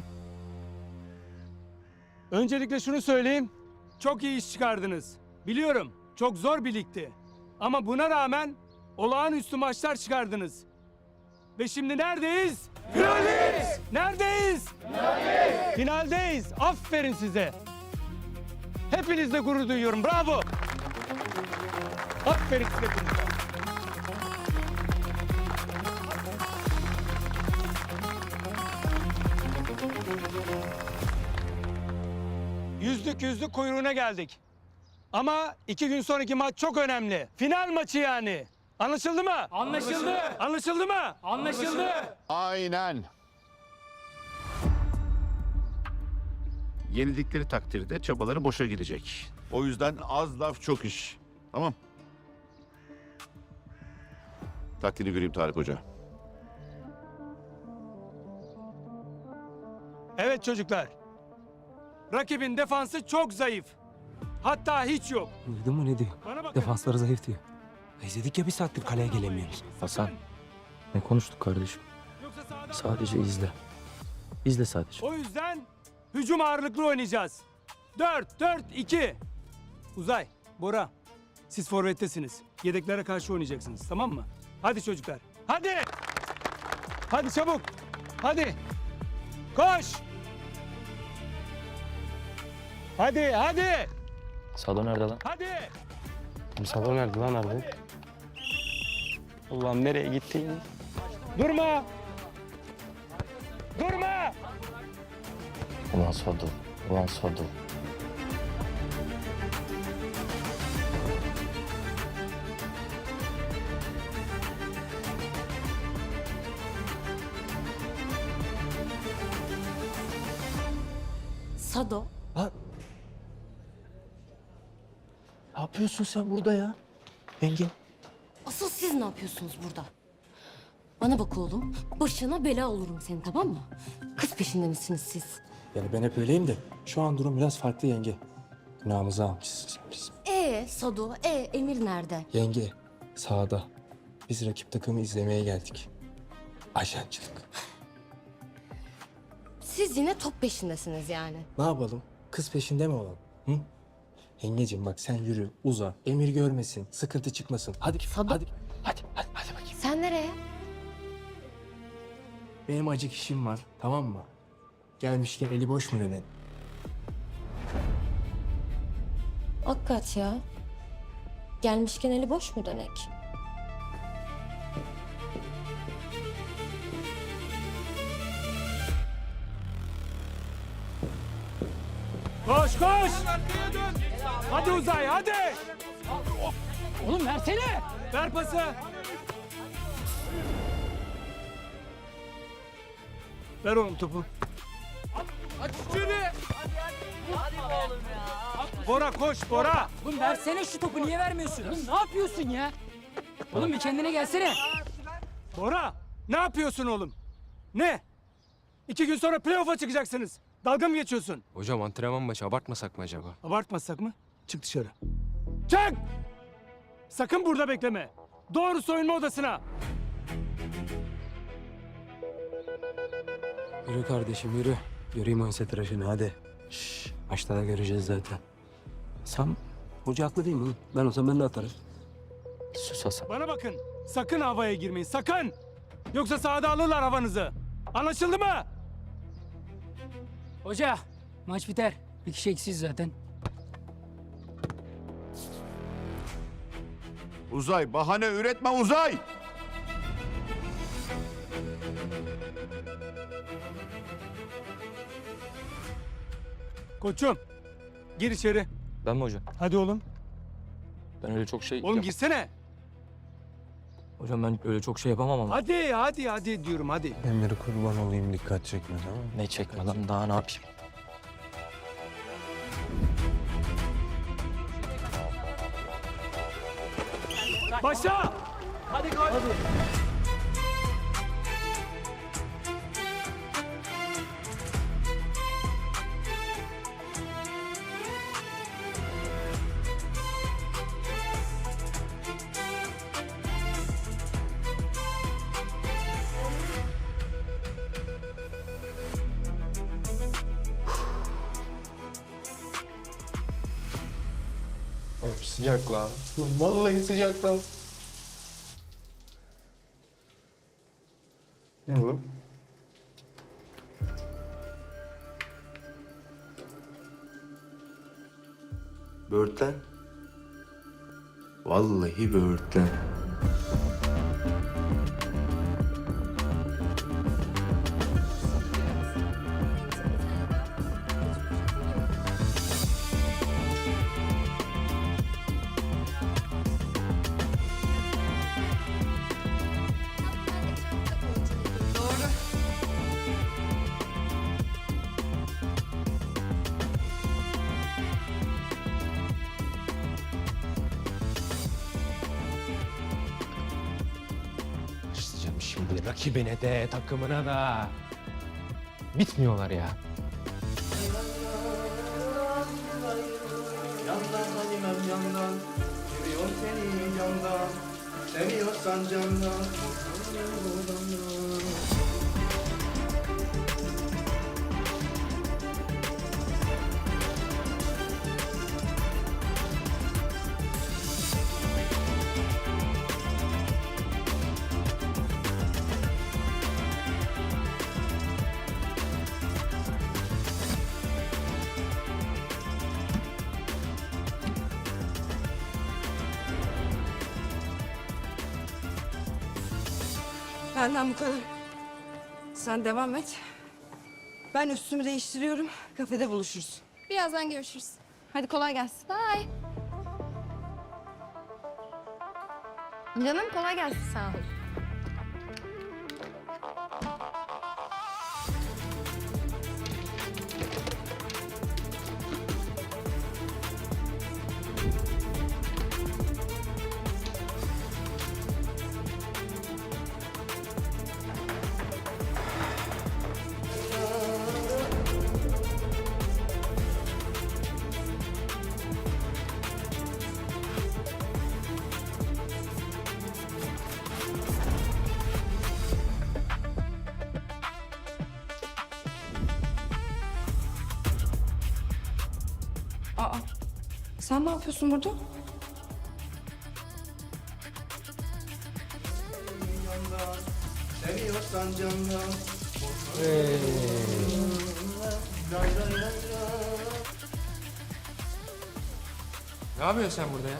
Öncelikle şunu söyleyeyim. Çok iyi iş çıkardınız. Biliyorum çok zor bir ligdi. Ama buna rağmen olağanüstü maçlar çıkardınız. Ve şimdi neredeyiz? Finaldeyiz. Neredeyiz? Finaldeyiz. Aferin size. Hepinizle gurur duyuyorum. Bravo. Aferin size hepinize. Yüzlük kuyruğuna geldik. Ama 2 gün sonraki maç çok önemli. Final maçı yani. Anlaşıldı mı? Anlaşıldı. Anlaşıldı mı? Anlaşıldı. Aynen. Yenildikleri takdirde çabaları boşa gidecek. O yüzden az laf çok iş. Tamam. Taktiğini göreyim Tarık Hoca. Evet çocuklar. Rakibin defansı çok zayıf. Hatta hiç yok. Duydun mu ne diyor? Bana bakın. Defansları zayıf diyor. İzledik ya bir saattir kaleye gelemiyoruz. Hasan, ne konuştuk kardeşim? Yoksa sahada- Sadece izle. İzle sadece. O yüzden hücum ağırlıklı oynayacağız. 4-4-2. Uzay, Bora, siz forvettesiniz. Yedeklere karşı oynayacaksınız, tamam mı? Hadi çocuklar, hadi! Hadi çabuk, hadi! Koş! Hadi! Sado nerede lan? Hadi! Sado nerede lan abi? Ulan nereye gitti? Durma! Ulan Sado. Ulan Sado. Sado. Lan. Ne yapıyorsun sen burada ya? Yenge. Asıl siz ne yapıyorsunuz burada? Bana bak oğlum. Başına bela olurum senin, tamam mı? Kız peşinde misiniz siz? Yani ben hep öyleyim de şu an durum biraz farklı yenge. Günahımızı almışsın sen bizim. Sado, Emir nerede? Yenge sağda. Biz rakip takımı izlemeye geldik. Ajancılık. Siz yine top peşindesiniz yani. Ne yapalım? Kız peşinde mi olalım? Hı? Yengeciğim bak sen yürü, uza. Emir görmesin, sıkıntı çıkmasın. Hadi, hadi bakayım. Sen nereye? Benim acık işim var, tamam mı? Gelmişken eli boş mu dönelim? Hakikat ya. Gelmişken eli boş mu dönek? Koş koş! Hadi Uzay hadi! Oğlum versene! Ver pası! Ver oğlum topu. Aç içeri! Hadi oğlum ya! Bora koş Bora! Oğlum versene şu topu, niye vermiyorsun? Oğlum ne yapıyorsun ya? Oğlum bir kendine gelsene. Bora! Ne yapıyorsun oğlum? Ne? 2 gün sonra playoff'a çıkacaksınız. Dalga mı geçiyorsun? Hocam antrenman maçı abartmasak mı acaba? Abartmasak mı? Çık dışarı. Çık! Sakın burada bekleme. Doğru soyunma odasına. Yürü kardeşim yürü. Göreyim o tıraşını hadi. Şşş, maçta da göreceğiz zaten. Sam, hoca haklı değil mi oğlum? Ben olsam ben de atarım. Sus Hasan. Bana bakın. Sakın havaya girmeyin. Sakın! Yoksa sahada alırlar havanızı. Anlaşıldı mı? Hoca maç biter. Bir kişi eksiz zaten. Uzay, bahane üretme Uzay! Koçum. Gir içeri. Ben mi hocam? Hadi oğlum. Ben öyle çok şey... Oğlum girsene. Hocam ben öyle çok şey yapamam ama. Hadi diyorum hadi. Emre kurban olayım dikkat çekme tamam mı? Ne çekme lan, daha ne yapayım? Başla! Hadi gol. Hadi. Sıcak lan. Vallahi sıcak lan. Ne bu? Böğürtlen. Vallahi böğürtlen. Başlayacağım şimdi rakibine de takımına da. Bitmiyorlar ya. Yandan hanımem yandan, seviyor seni candan, seviyorsan candan. Benden bu kadar. Sen devam et. Ben üstümü değiştiriyorum. Kafede buluşuruz. Birazdan görüşürüz. Hadi kolay gelsin. Bye. Canım kolay gelsin. Sağ ol. Aa, sen ne yapıyorsun burada? Seviyorsan candan. Ne yapıyorsun sen burada ya?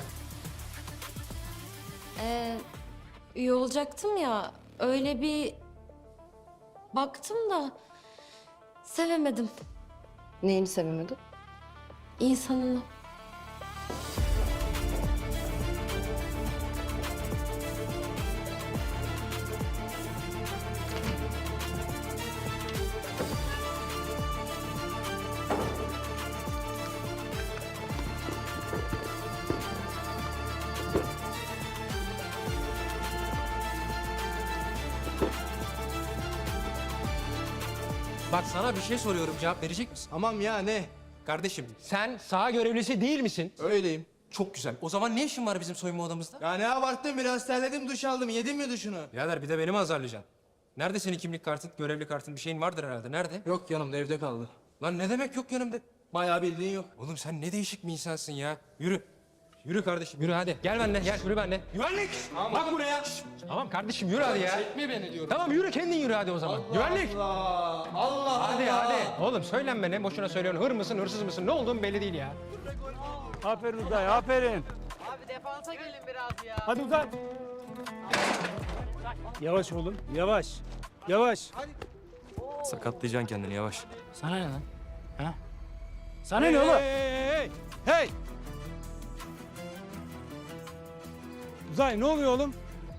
Üye olacaktım ya. Öyle bir baktım da sevemedim. Neyini sevemedin? İnsanını. Bak sana bir şey soruyorum, cevap verecek misin? Tamam ya ne? Kardeşim sen saha görevlisi değil misin? Öyleyim. Çok güzel. O zaman ne işin var bizim soyunma odamızda? Ya ne abarttın, biraz terledim, duş aldım. Yedin mi duşunu? Birader bir de beni mi azarlayacaksın? Nerede senin kimlik kartın, görevli kartın, bir şeyin vardır herhalde. Nerede? Yok yanımda, evde kaldı. Lan ne demek yok yanımda? Bayağı bildiğin yok. Oğlum sen ne değişik bir insansın ya. Yürü. Yürü kardeşim yürü hadi. Gel benimle gel yürü benimle. Güvenlik! Bak buraya. Tamam kardeşim yürü hadi ya. Çekme beni diyorum. Tamam yürü kendin yürü hadi o zaman. Güvenlik! Allah Hadi hadi. Oğlum söylenme ne boşuna söylüyorsun. Hır mısın hırsız mısın ne olduğun belli değil ya. Aferin Uzay, aferin. Abi defansa gelin biraz ya. Hadi Uzay. Yavaş oğlum, yavaş. Yavaş. Sakatlayacaksın kendini yavaş. Sana ne lan? Ha? Sana ne oğlum? Hey! Hey! Uzay ne oluyor oğlum?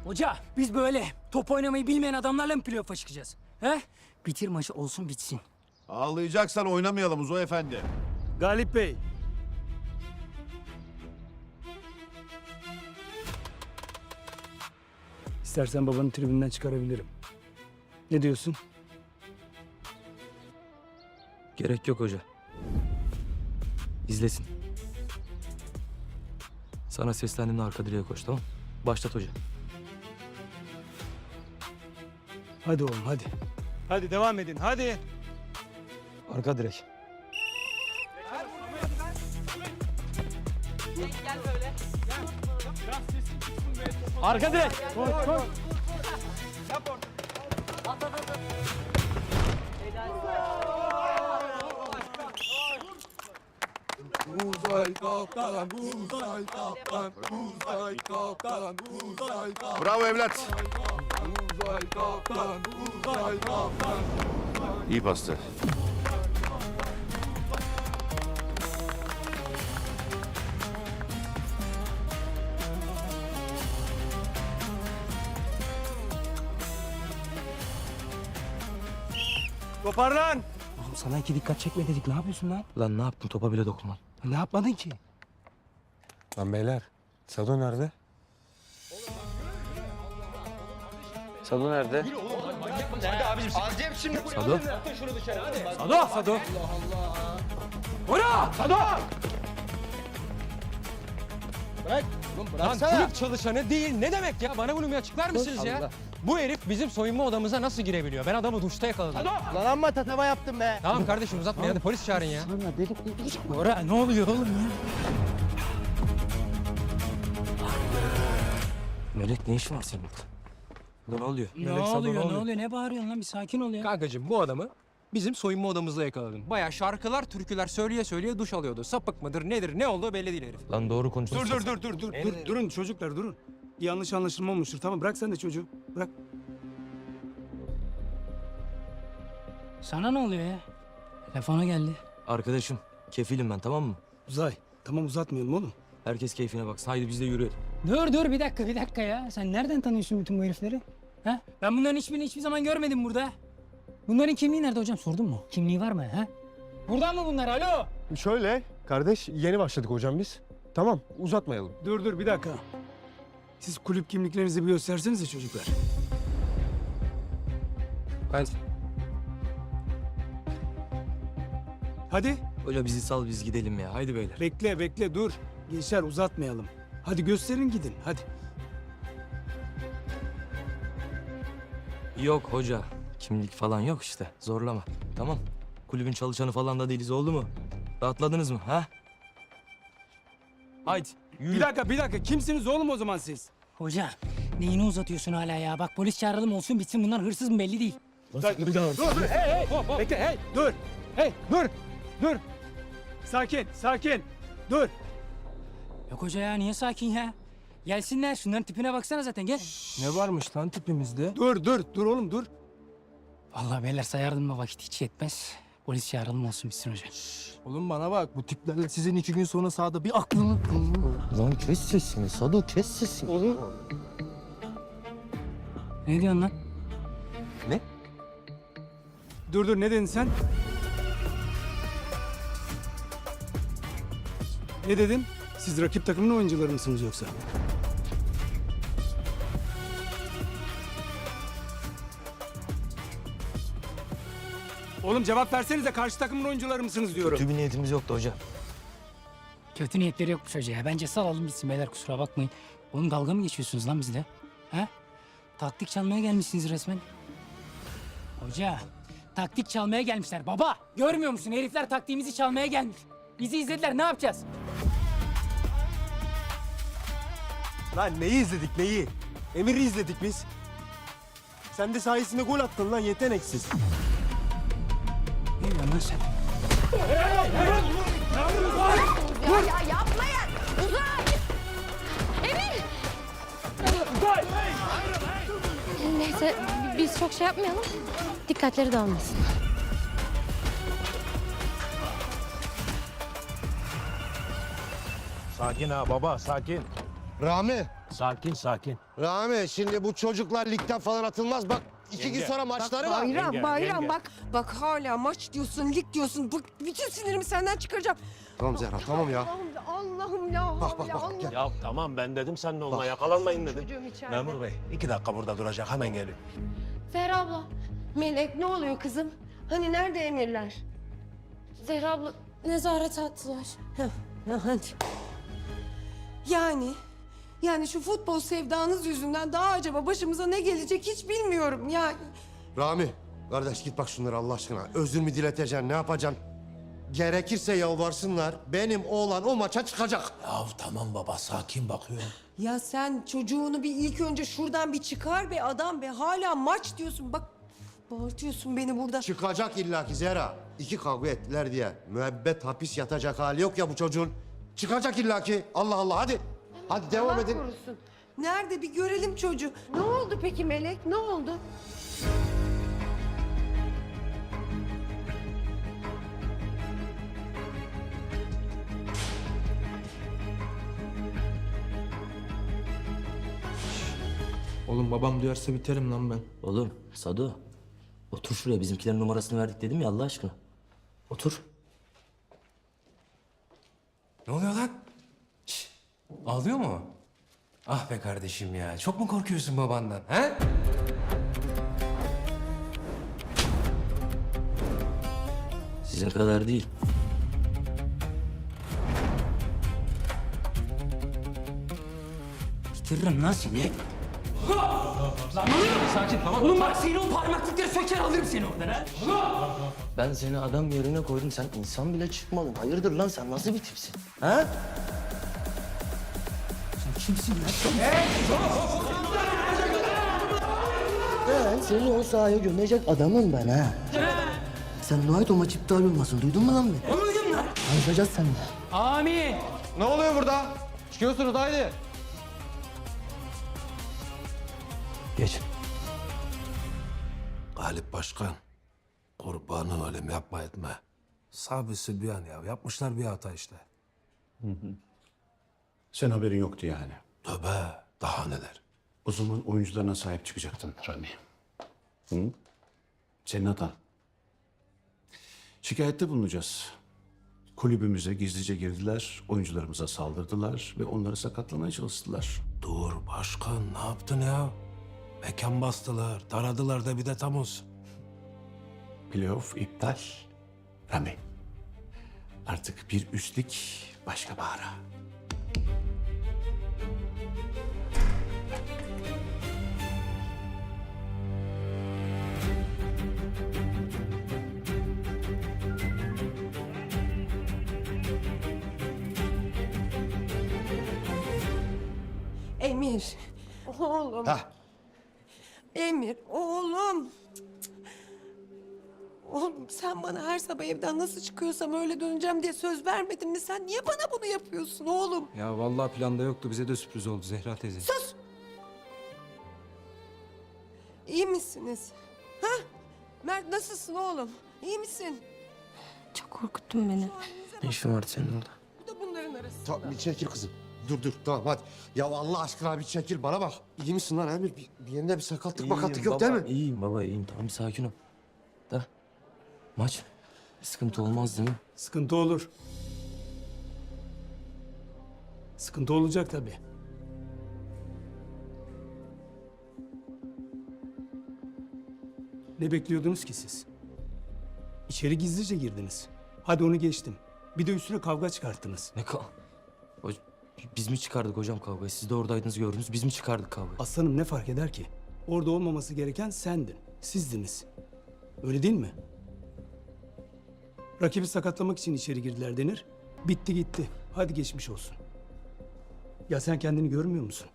Hoca biz böyle top oynamayı bilmeyen adamlarla mı playoff'a çıkacağız? He? Bitir maçı olsun bitsin. Ağlayacaksan oynamayalım Uzo Efendi. Galip Bey. İstersen babanı tribünden çıkarabilirim. Ne diyorsun? Gerek yok hoca. İzlesin. Sana seslendiğimde arka direğe koş tamam. Başlat hoca. Hadi oğlum hadi. Hadi devam edin hadi. Arka direk. Gel böyle. Arka direk. Koş koş. Uzay kaptan, uzay kaptan, uzay kaptan, uzay kaptan. Bravo evlat. Uzay kaptan, uzay kaptan. İyi pastı. Toparlan. Oğlum sana iki dikkat çekme dedik. Ne yapıyorsun lan? Lan ne yaptın topa bile dokunman. Ne yapmadın ki? Lan beyler, Sado nerede? Sado nerede? Sado. Sado. Sado. Ora. Sado. Lan kulüp çalışanı değil ne demek ya? Bana bunu bir açıklar mısınız ya? Bu herif bizim soyunma odamıza nasıl girebiliyor? Ben adamı duşta yakaladım. Lan amma tatava yaptım be. Tamam kardeşim uzatmayın hadi polis çağırın ya. Bora ne oluyor oğlum ya? Melek ne işin var senin burada? Ne oluyor? Ne oluyor? Ne bağırıyorsun lan? Bir sakin ol ya. Kankacığım bu adamı bizim soyunma odamızda yakaladım. Bayağı şarkılar, türküler söyleye söyleye duş alıyordu. Sapık mıdır, nedir, ne olduğu belli değil herif. Lan doğru konuşuyorsun. Dur. Durun çocuklar durun. Yanlış anlaşılma olmuştur. Tamam bırak sen de çocuğu. Bırak. Sana ne oluyor ya? Telefona geldi. Arkadaşım, kefilim ben, tamam mı? Uzay, tamam uzatmayalım oğlum. Herkes keyfine baksın. Haydi biz de yürüyelim. Dur bir dakika ya. Sen nereden tanıyorsun bütün bu herifleri? Ha? Ben bunların hiçbirini hiçbir zaman görmedim burada. Bunların kimliği nerede hocam, sordun mu? Kimliği var mı ha? Buradan mı bunlar, alo? Şöyle kardeş, yeni başladık hocam biz. Tamam, uzatmayalım. Dur bir dakika. Siz kulüp kimliklerinizi bir göstersenize çocuklar. Hadi. Hoca bizi sal, biz gidelim ya. Haydi beyler. Bekle dur. Gençler uzatmayalım. Hadi gösterin gidin hadi. Yok hoca. Kimlik falan yok işte. Zorlama. Tamam. Kulübün çalışanı falan da değiliz, oldu mu? Rahatladınız mı ha? Haydi yürü. Bir dakika. Kimsiniz oğlum o zaman siz? Hoca neyini uzatıyorsun hala ya? Bak polis çağıralım olsun bitsin, bunlar hırsız mı belli değil. Dur, hey, bekle, hey, dur. Hey, dur. Sakin, dur. Yok hoca ya, niye sakin ya? Gelsinler, şunların tipine baksana zaten, gel. Ne varmış lan tipimizde? Dur oğlum dur. Vallahi beyler sayardım da vakit hiç yetmez. Polis çağıralım olsun bitsin hoca. Oğlum bana bak, bu tiplerle sizin 2 gün sonra sahada bir aklını... Lan kes sesini Sado, kes sesini. Ne diyorsun lan? Dur ne dedin sen? Ne dedin? Siz rakip takımın oyuncuları mısınız yoksa? Oğlum cevap versenize, karşı takımın oyuncuları mısınız diyorum. Kötü bir niyetimiz yoktu hoca. Kötü niyetleri yokmuş hoca ya. Bence salalım bitsin beyler, kusura bakmayın. Oğlum dalga mı geçiyorsunuz lan bizle? Ha? Taktik çalmaya gelmişsiniz resmen. Hoca, taktik çalmaya gelmişler baba. Görmüyor musun? Herifler taktiğimizi çalmaya gelmiş. Bizi izlediler, ne yapacağız? Lan neyi izledik neyi? Emir'i izledik biz. Sen de sayesinde gol attın lan, yeteneksiz. Ne diyorsun lan sen? Ya yapmayın. Uzay. Emir. Neyse biz çok şey yapmayalım. Dikkatleri dağılmasın. Sakin ha baba, sakin. Rami. Sakin. Rami şimdi bu çocuklar ligden falan atılmaz. Bak 2 gün sonra maçları var. Bayram bak hala maç diyorsun, lig diyorsun. Bak bütün sinirimi senden çıkaracağım. Tamam Zehra, tamam ya. Allah'ım ya. Bak, gel. Ya tamam, ben dedim seninle olma, yakalanmayın dedim. Çocuğum içeride. Memur bey 2 dakika burada duracak, hemen geliyor. Zehra abla. Melek ne oluyor kızım? Hani nerede emirler? Zehra abla nezarete attılar. Hadi. Yani şu futbol sevdanız yüzünden daha acaba başımıza ne gelecek hiç bilmiyorum yani. Rami, kardeş git bak şunları Allah aşkına. Özür mü dileteceksin, ne yapacaksın? Gerekirse yalvarsınlar. Benim oğlan o maça çıkacak. Ya tamam baba, sakin bakıyorum. Ya sen çocuğunu bir ilk önce şuradan bir çıkar be adam be. Hala maç diyorsun bak. Bağırtıyorsun beni burada. Çıkacak illaki Zehra. 2 kavga ettiler diye müebbet hapis yatacak hali yok ya bu çocuğun. Çıkacak illaki. Allah Allah hadi. Hadi devam Allah edin. korusun. Nerede bir görelim çocuğu. Ne oldu peki Melek? Ne oldu? Oğlum babam duyarsa biterim lan ben. Oğlum Sado, otur şuraya, bizimkilerin numarasını verdik dedim ya, Allah aşkına. Otur. Ne oluyor lan? Ağlıyor mu? Ah be kardeşim ya. Çok mu korkuyorsun babandan ha? Sizin kadar değil. Bitiririm lan seni. Sakin tamam. Oğlum bak seni o parmaklıkları söker alırım seni oradan ha. Ben seni adam yerine koydum, sen insan bile çıkmadın. Hayırdır lan, sen nasıl bir tipsin? Ha? Sen kimsin lan? Ben seni o sahaya gömecek adamım ben ha. Sen dua et o maç iptal olmasın, duydun mu lan beni? Duydum lan. Konuşacağız seninle. Amin. Ne oluyor burada? Çıkıyorsunuz haydi. Geç. Galip Başkan, kurbanın olayım, yapma etme. Sabi Sübyan ya. Yapmışlar bir hata işte. Sen haberin yoktu yani. Tövbe. Daha neler. O zaman oyuncularına sahip çıkacaktın Rami. Hı? Senin hatan. Şikayette bulunacağız. Kulübümüze gizlice girdiler, oyuncularımıza saldırdılar ve onları sakatlamaya çalıştılar. Dur başkan ne yaptın ya? Mekan bastılar, taradılar da bir de tam olsun. Playoff iptal. Rami. Artık bir üstlük başka bahara. Emir. Oğlum. Hah. Emir oğlum. Oğlum sen bana her sabah evden nasıl çıkıyorsam öyle döneceğim diye söz vermedin mi? Sen niye bana bunu yapıyorsun oğlum? Ya vallahi planda yoktu. Bize de sürpriz oldu Zehra teyze. Sus! İyi misiniz? Ha? Mert nasılsın oğlum? İyi misin? Çok korkuttun beni. Ne işin vardı senin orada? Bu da bunların arasında. Tamam bir çekil kızım. Dur tamam hadi. Ya Allah aşkına bir çekil bana bak. İyi misin lan Emir? Bir yerinde bir sakatlık bakatlık yok değil mi? İyiyim baba iyiyim. Tamam bir sakin ol. Da maç sıkıntı olmaz değil mi? Sıkıntı olur. Sıkıntı olacak tabii. Ne bekliyordunuz ki siz? İçeri gizlice girdiniz. Hadi onu geçtim. Bir de üstüne kavga çıkarttınız. Ne Biz mi çıkardık hocam kavgayı? Siz de oradaydınız gördünüz. Biz mi çıkardık kavgayı? Aslanım ne fark eder ki? Orada olmaması gereken sendin, sizdiniz. Öyle değil mi? Rakibi sakatlamak için içeri girdiler denir. Bitti gitti. Hadi geçmiş olsun. Ya sen kendini görmüyor musun?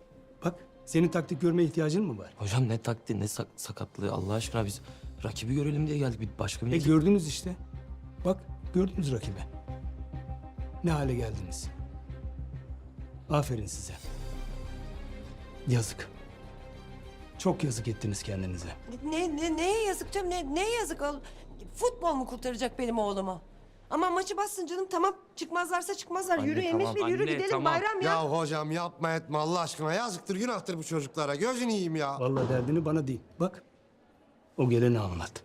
Bak, senin taktik görmeye ihtiyacın mı var? Hocam ne taktiği ne sakatlığı Allah aşkına biz rakibi görelim diye geldik. Bir başka bir Gördünüz işte. Bak, gördünüz rakibi. Ne hale geldiniz? Aferin size. Yazık. Çok yazık ettiniz kendinize. Neye yazık canım? Neye yazık? Futbol mu kurtaracak benim oğlumu? Ama maçı bassın canım, tamam. Çıkmazlarsa çıkmazlar. Anne, Yürü Emir, tamam, yürü anne, gidelim tamam. bayram ya. Ya hocam yapma etme Allah aşkına. Yazıktır günahtır bu çocuklara. Gözünü yiyeyim ya. Vallahi derdini bana değil. Bak, o geleni anlat.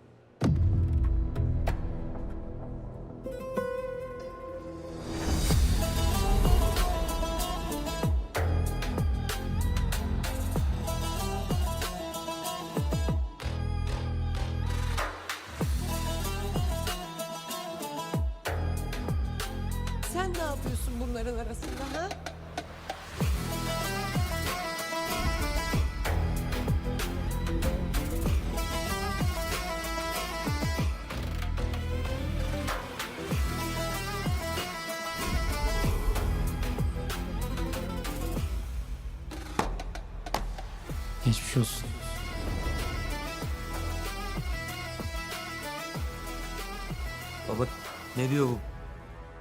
Sen ne yapıyorsun bunların arasında ha? Geçmiş olsun. Baba ne diyor bu?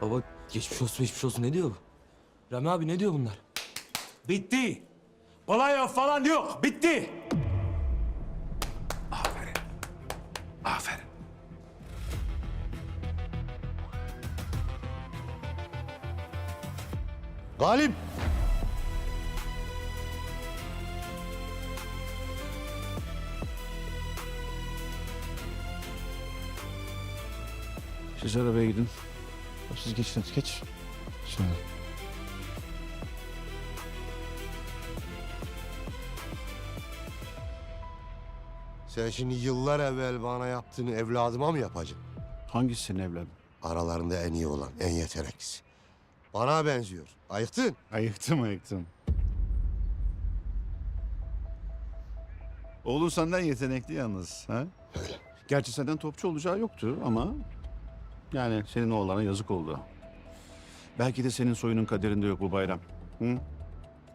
Baba geçmiş olsun ne diyor bu? Rami abi ne diyor bunlar? Bitti. Olay falan yok. Bitti. Aferin. Aferin. Galip. Siz arabaya gidin. Siz geçin, geç. Şöyle. Sen şimdi yıllar evvel bana yaptığını evladıma mı yapacaksın? Hangisi senin evladım? Aralarında en iyi olan, en yeteneklisi. Bana benziyor. Ayıktın. Ayıktım. Oğlun senden yetenekli yalnız. Ha? Öyle. Gerçi senden topçu olacağı yoktu ama... Yani senin oğlana yazık oldu. Belki de senin soyunun kaderinde yok bu bayram. Hı?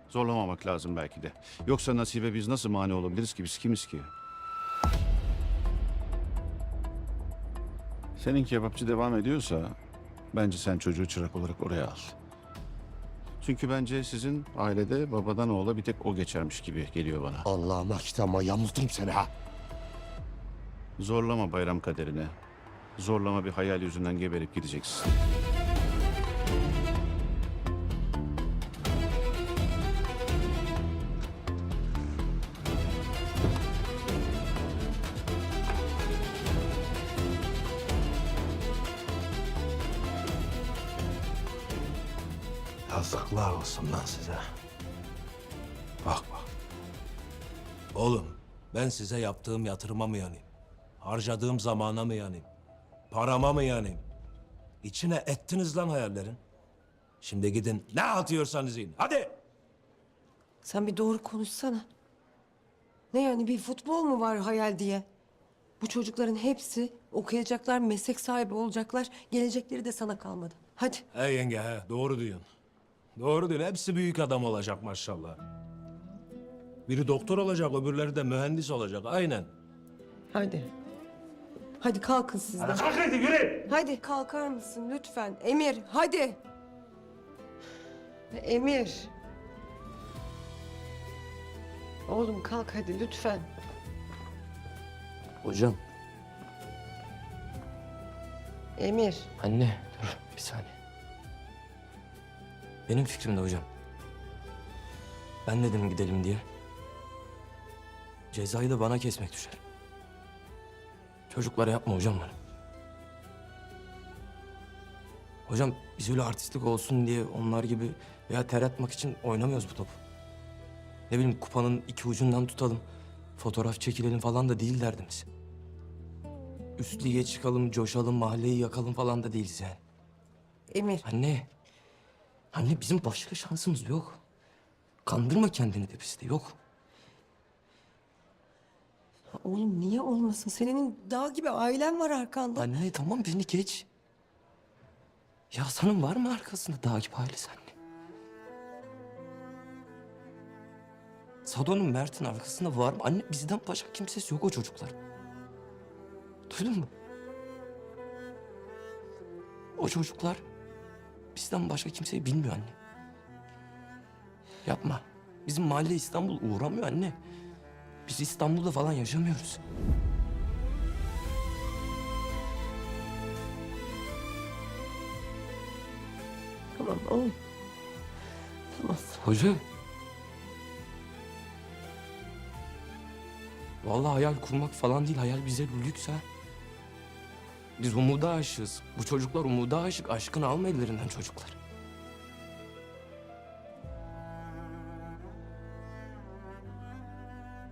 Zorlamamak lazım belki de. Yoksa nasibe biz nasıl mani olabiliriz ki? Biz kimiz ki? Senin kebapçı devam ediyorsa... Bence sen çocuğu çırak olarak oraya al. Çünkü bence sizin ailede babadan oğula bir tek o geçermiş gibi geliyor bana. Allah'ıma kitabıma yamulturum seni ha. Zorlama bayram kaderini. zorlama bir hayal yüzünden geberip gideceksin. Yazıklar olsun lan size. Bak bak. Oğlum ben size yaptığım yatırıma mı yanayım? Harcadığım zamana mı yanayım? Parama mı yanayım? İçine ettiniz lan hayallerin. Şimdi gidin ne atıyorsanız yiyin. Hadi. Sen bir doğru konuşsana. Ne yani bir futbol mu var hayal diye? Bu çocukların hepsi okuyacaklar, meslek sahibi olacaklar. Gelecekleri de sana kalmadı. Hadi. He yenge he doğru diyorsun. Doğru diyorsun. Hepsi büyük adam olacak maşallah. Biri doktor olacak, öbürleri de mühendis olacak. Aynen. Hadi. Hadi kalkın siz de. Hadi kalk hadi yürü. Hadi kalkar mısın lütfen? Emir hadi. Emir. Oğlum kalk hadi lütfen. Hocam. Emir. Anne dur bir saniye. Benim fikrim de hocam. Ben dedim gidelim diye. Cezayı da bana kesmek düşer. Çocuklara yapma hocam bunu. Hocam biz öyle artistlik olsun diye onlar gibi veya ter atmak için oynamıyoruz bu topu. Ne bileyim kupanın iki ucundan tutalım, fotoğraf çekilelim falan da değil derdimiz. Üst lige çıkalım, coşalım, mahalleyi yakalım falan da değiliz yani. Emir. Anne. Anne bizim başka şansımız yok. Kandırma kendini de bizde yok. Oğlum niye olmasın? Senin dağ gibi ailen var arkanda. Anne tamam beni geç. Ya senin var mı arkasında dağ gibi ailesi anne? Sado'nun Mert'in arkasında var mı? Anne bizden başka kimsesi yok o çocuklar. Duydun mu? O çocuklar bizden başka kimseyi bilmiyor anne. Yapma. Bizim mahalle İstanbul uğramıyor anne. Biz İstanbul'da falan yaşamıyoruz. Tamam oğlum. Tamam. Hocam. Vallahi hayal kurmak falan değil. Hayal bize lüks ha. Biz umuda aşığız. Bu çocuklar umuda aşık. Aşkını alma ellerinden çocuklar.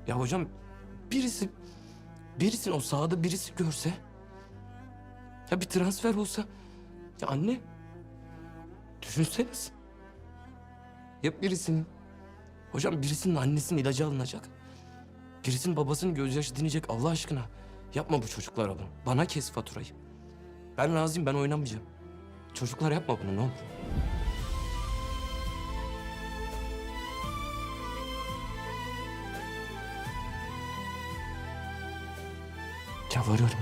Ya hocam birisini o sahada birisi görse, ya bir transfer olsa, ya anne düşünseniz. Ya birisinin annesinin ilacı alınacak. Birisinin babasının gözyaşı dinecek Allah aşkına. Yapma bu çocuklara bunu. Bana kes faturayı. Ben razıyım, ben oynamayacağım. Çocuklar yapma bunu ne olur. Yalvarıyorum.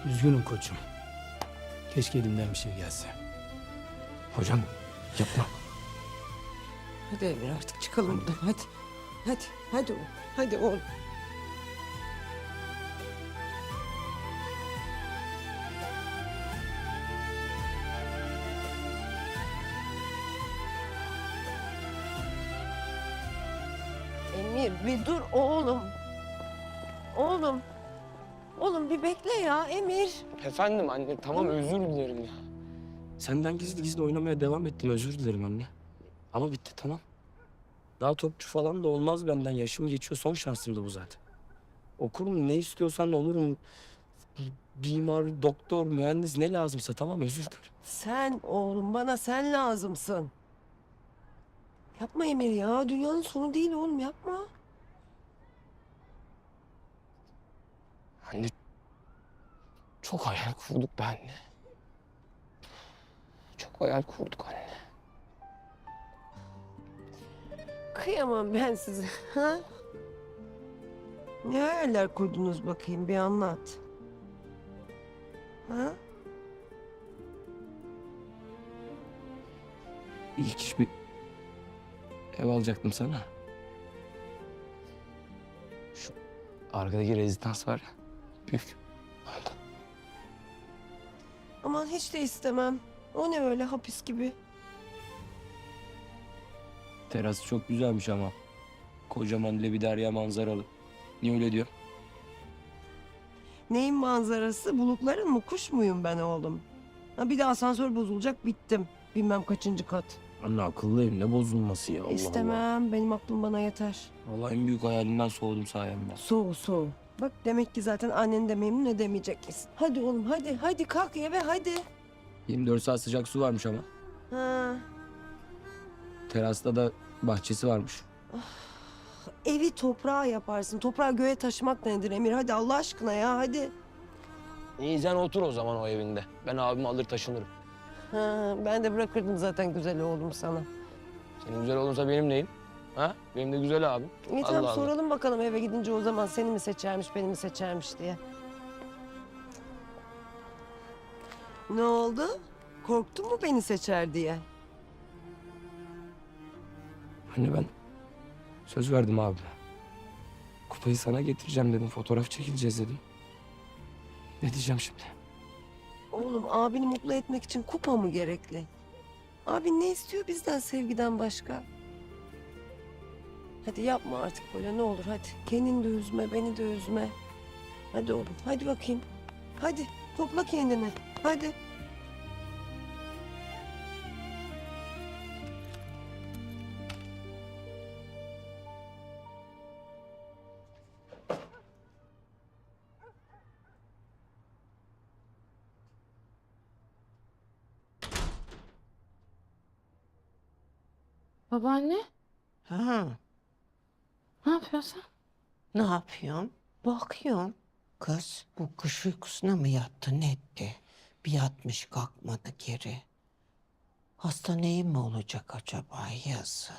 Üzgünüm koçum. Keşke elimden bir şey gelse. Hocam yapma. Hadi Emir artık çıkalım buradan hadi. Hadi. Hadi oğlum. Hadi oğlum. Emir bir dur oğlum. Oğlum. Oğlum bir bekle ya Emir. Efendim anne tamam özür dilerim ya. Senden gizli gizli oynamaya devam ettim özür dilerim anne. Ama bitti tamam. Daha topçu falan da olmaz benden. Yaşım geçiyor son şansımdı bu zaten. Okurum ne istiyorsan olurum. Mimar, doktor, mühendis ne lazımsa tamam özür dilerim. Sen oğlum bana sen lazımsın. Yapma Emir ya. Dünyanın sonu değil oğlum yapma. Anne çok hayal kurduk be anne. Çok hayal kurduk anne. Kıyamam ben size. Ha? Ne hayaller kurdunuz bakayım bir anlat. Ha? İlk iş bir ev alacaktım sana. Arkadaki rezidans var ya. Büyük. Aman hiç de istemem. O ne öyle hapis gibi. Terası çok güzelmiş ama. Kocaman Lebiderya manzaralı. Niye öyle diyor? Neyin manzarası? Bulutların mı? Kuş muyum ben oğlum? Ha bir de asansör bozulacak bittim. Bilmem kaçıncı kat. Anne akıllıyım, ne bozulması ya, Allah Allah. İstemem. Benim aklım bana yeter. Vallahi en büyük hayalinden soğudum sayemde. Soğu. Bak demek ki zaten anneni de memnun edemeyecek misin? Hadi oğlum hadi kalk eve hadi. 24 saat sıcak su varmış ama. Ha. Terasta da bahçesi varmış. Evi toprağa yaparsın. Toprağı göğe taşımak nedir Emir? Hadi Allah aşkına ya hadi. İyi sen otur o zaman o evinde. Ben abimi alır taşınırım. Ha, ben de bırakırdım zaten güzel oğlum sana. Senin güzel olursa benim neyim? Ha? Benim de güzel abim. İyi tamam Allah Allah. soralım bakalım eve gidince o zaman seni mi seçermiş beni mi seçermiş diye. Ne oldu? Korktun mu beni seçer diye? Anne ben söz verdim abi. Kupayı sana getireceğim dedim. Fotoğraf çekileceğiz dedim. Ne diyeceğim şimdi? Oğlum abini mutlu etmek için kupa mı gerekli? Abi ne istiyor bizden sevgiden başka? Hadi yapma artık böyle ne olur hadi. Kendini de üzme, beni de üzme. Hadi oğlum, hadi bakayım. Hadi topla kendini, hadi. Babaanne, Ha, ne yapıyorsun? ne yapıyorsun? Bakıyorum. Kız bu kış uykusuna mı yattı ne etti? Bir yatmış kalkmadı geri. Hasta neyin mi olacak acaba yazık.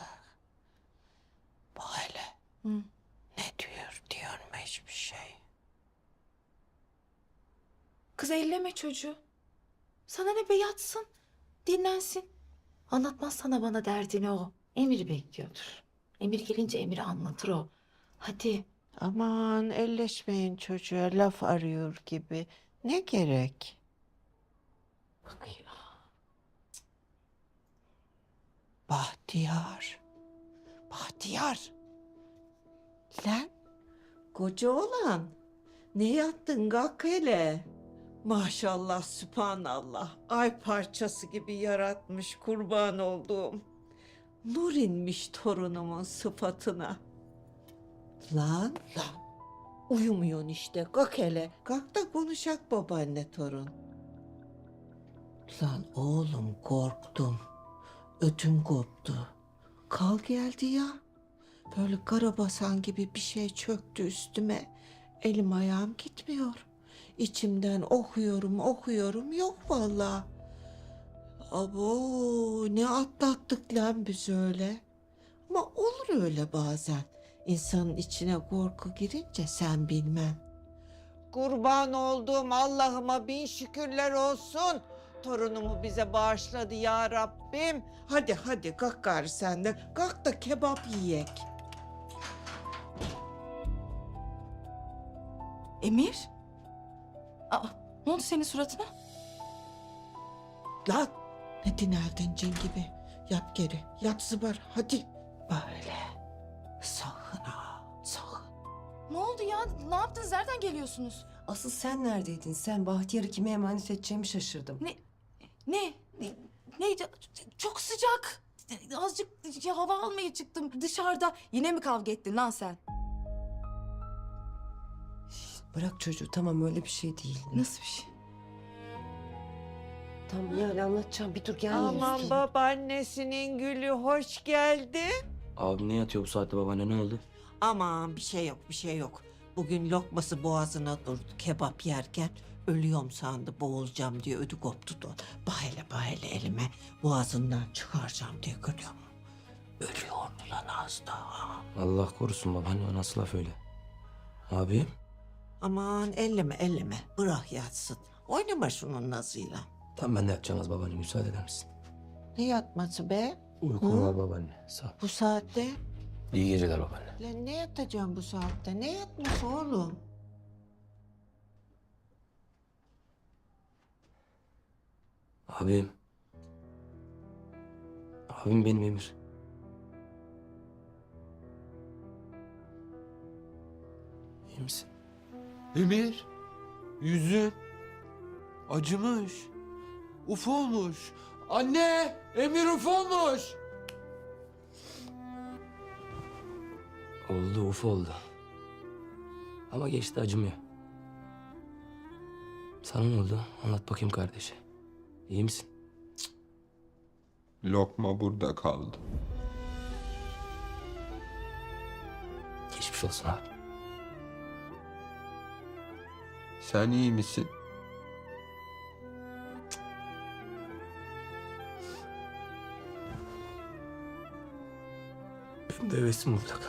Bak hele. Ne diyorum hiçbir şey. Kız elleme çocuğu. Sana ne be yatsın. Dinlensin. Anlatmaz sana bana derdini o. Emir bekliyordur. Emir gelince Emir'e anlatır o. Hadi. Aman elleşmeyin çocuğa laf arıyor gibi. Ne gerek? Bak ya. Bahtiyar. Bahtiyar. Lan koca oğlan. Ne yattın kalk hele. Maşallah sübhanallah. Ay parçası gibi yaratmış kurban olduğum. Nur inmiş torunumun sıfatına. Lan. Uyumuyorsun işte kalk hele. Kalk da konuşak babaanne torun. Lan oğlum korktum. Ödüm koptu. Kal geldi ya. Böyle karabasan gibi bir şey çöktü üstüme. Elim ayağım gitmiyor. İçimden okuyorum yok vallahi. Abo ne atlattık lan biz öyle. Ama olur öyle bazen. İnsanın içine korku girince sen bilmem. Kurban olduğum Allah'ıma bin şükürler olsun. Torunumu bize bağışladı ya Rabbim. Hadi kalk gari sen de. Kalk da kebap yiyek. Emir? Aa, ne oldu senin suratına? Lan ne dinerdin cin gibi. Yat geri yat zıbar hadi. Böyle sakın ha sakın. Ne oldu ya? Ne yaptınız? Nereden geliyorsunuz? Asıl sen neredeydin? Sen Bahtiyar'ı kime emanet edeceğimi şaşırdım. Ne? Çok sıcak. Azıcık hava almaya çıktım dışarıda. Yine mi kavga ettin lan sen? Bırak çocuğu tamam öyle bir şey değil. Nasıl bir şey? Tamam yani anlatacağım bir dur gel. Aman babaannesinin gülü hoş geldi. Abim ne yatıyor bu saatte babaanne, ne oldu? Aman bir şey yok. Bugün lokması boğazına durdu kebap yerken. Ölüyorum sandı boğulacağım diye ödü koptu da. Bahele elime boğazından çıkaracağım diye görüyorum. Ölüyordu lan az daha. Allah korusun babaanne, o nasıl laf öyle? Abim? Aman elleme bırak yatsın. Oynama şunun nazıyla. Tam ben de yatacağım az babaanne, müsaade eder misin? Ne yatması be? Uykum var babaanne, sağ ol. Bu saatte? İyi geceler babaanne. Lan ne yatacağım bu saatte? Ne yatması oğlum? Abim. Abim benim Emir. İyi misin? Emir, yüzün acımış. Uf olmuş. Anne, Emir uf olmuş. Oldu, uf oldu. Ama geçti, acımıyor. Sana ne oldu? Anlat bakayım kardeşi. İyi misin? Lokma burada kaldı. Geçmiş olsun abi. Sen iyi misin? Benim de hevesim burada kaldı.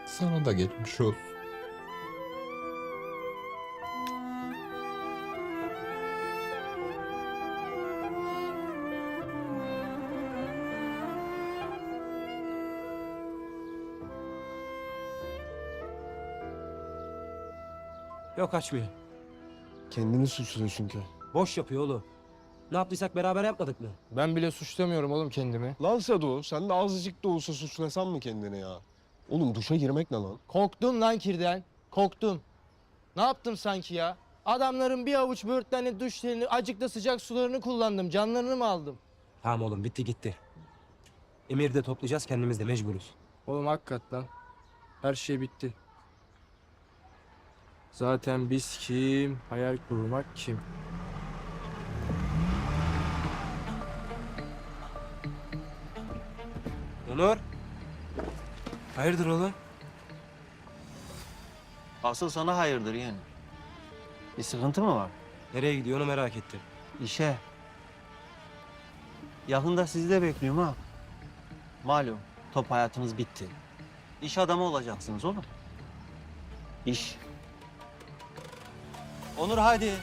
Sana da geçmiş olsun. Yok açmıyor. Kendini suçluyor çünkü. Boş yapıyor oğlum. Ne yaptıysak beraber yapmadık mı? Ben bile suçlamıyorum oğlum kendimi. Lan Sado, sen de azıcık da olsa suçlasan mı kendini ya? Oğlum duşa girmek ne lan? Korktum lan kirden. Korktum. Ne yaptım sanki ya? Adamların bir avuç böğürtlenli duşlarını, acıkta sıcak sularını kullandım. Canlarını mı aldım? Tamam oğlum, bitti gitti. Emir'i de toplayacağız, kendimiz de mecburuz. Oğlum hakikaten. Her şey bitti. Zaten biz kim? Hayal kurmak kim? Onur. Hayırdır oğlum? Asıl sana hayırdır yani. Bir sıkıntı mı var? Nereye gidiyor onu merak ettim. İşe. Yakında sizi de bekliyorum ha. Malum top hayatınız bitti. İş adamı olacaksınız oğlum. İş. Onur hadi.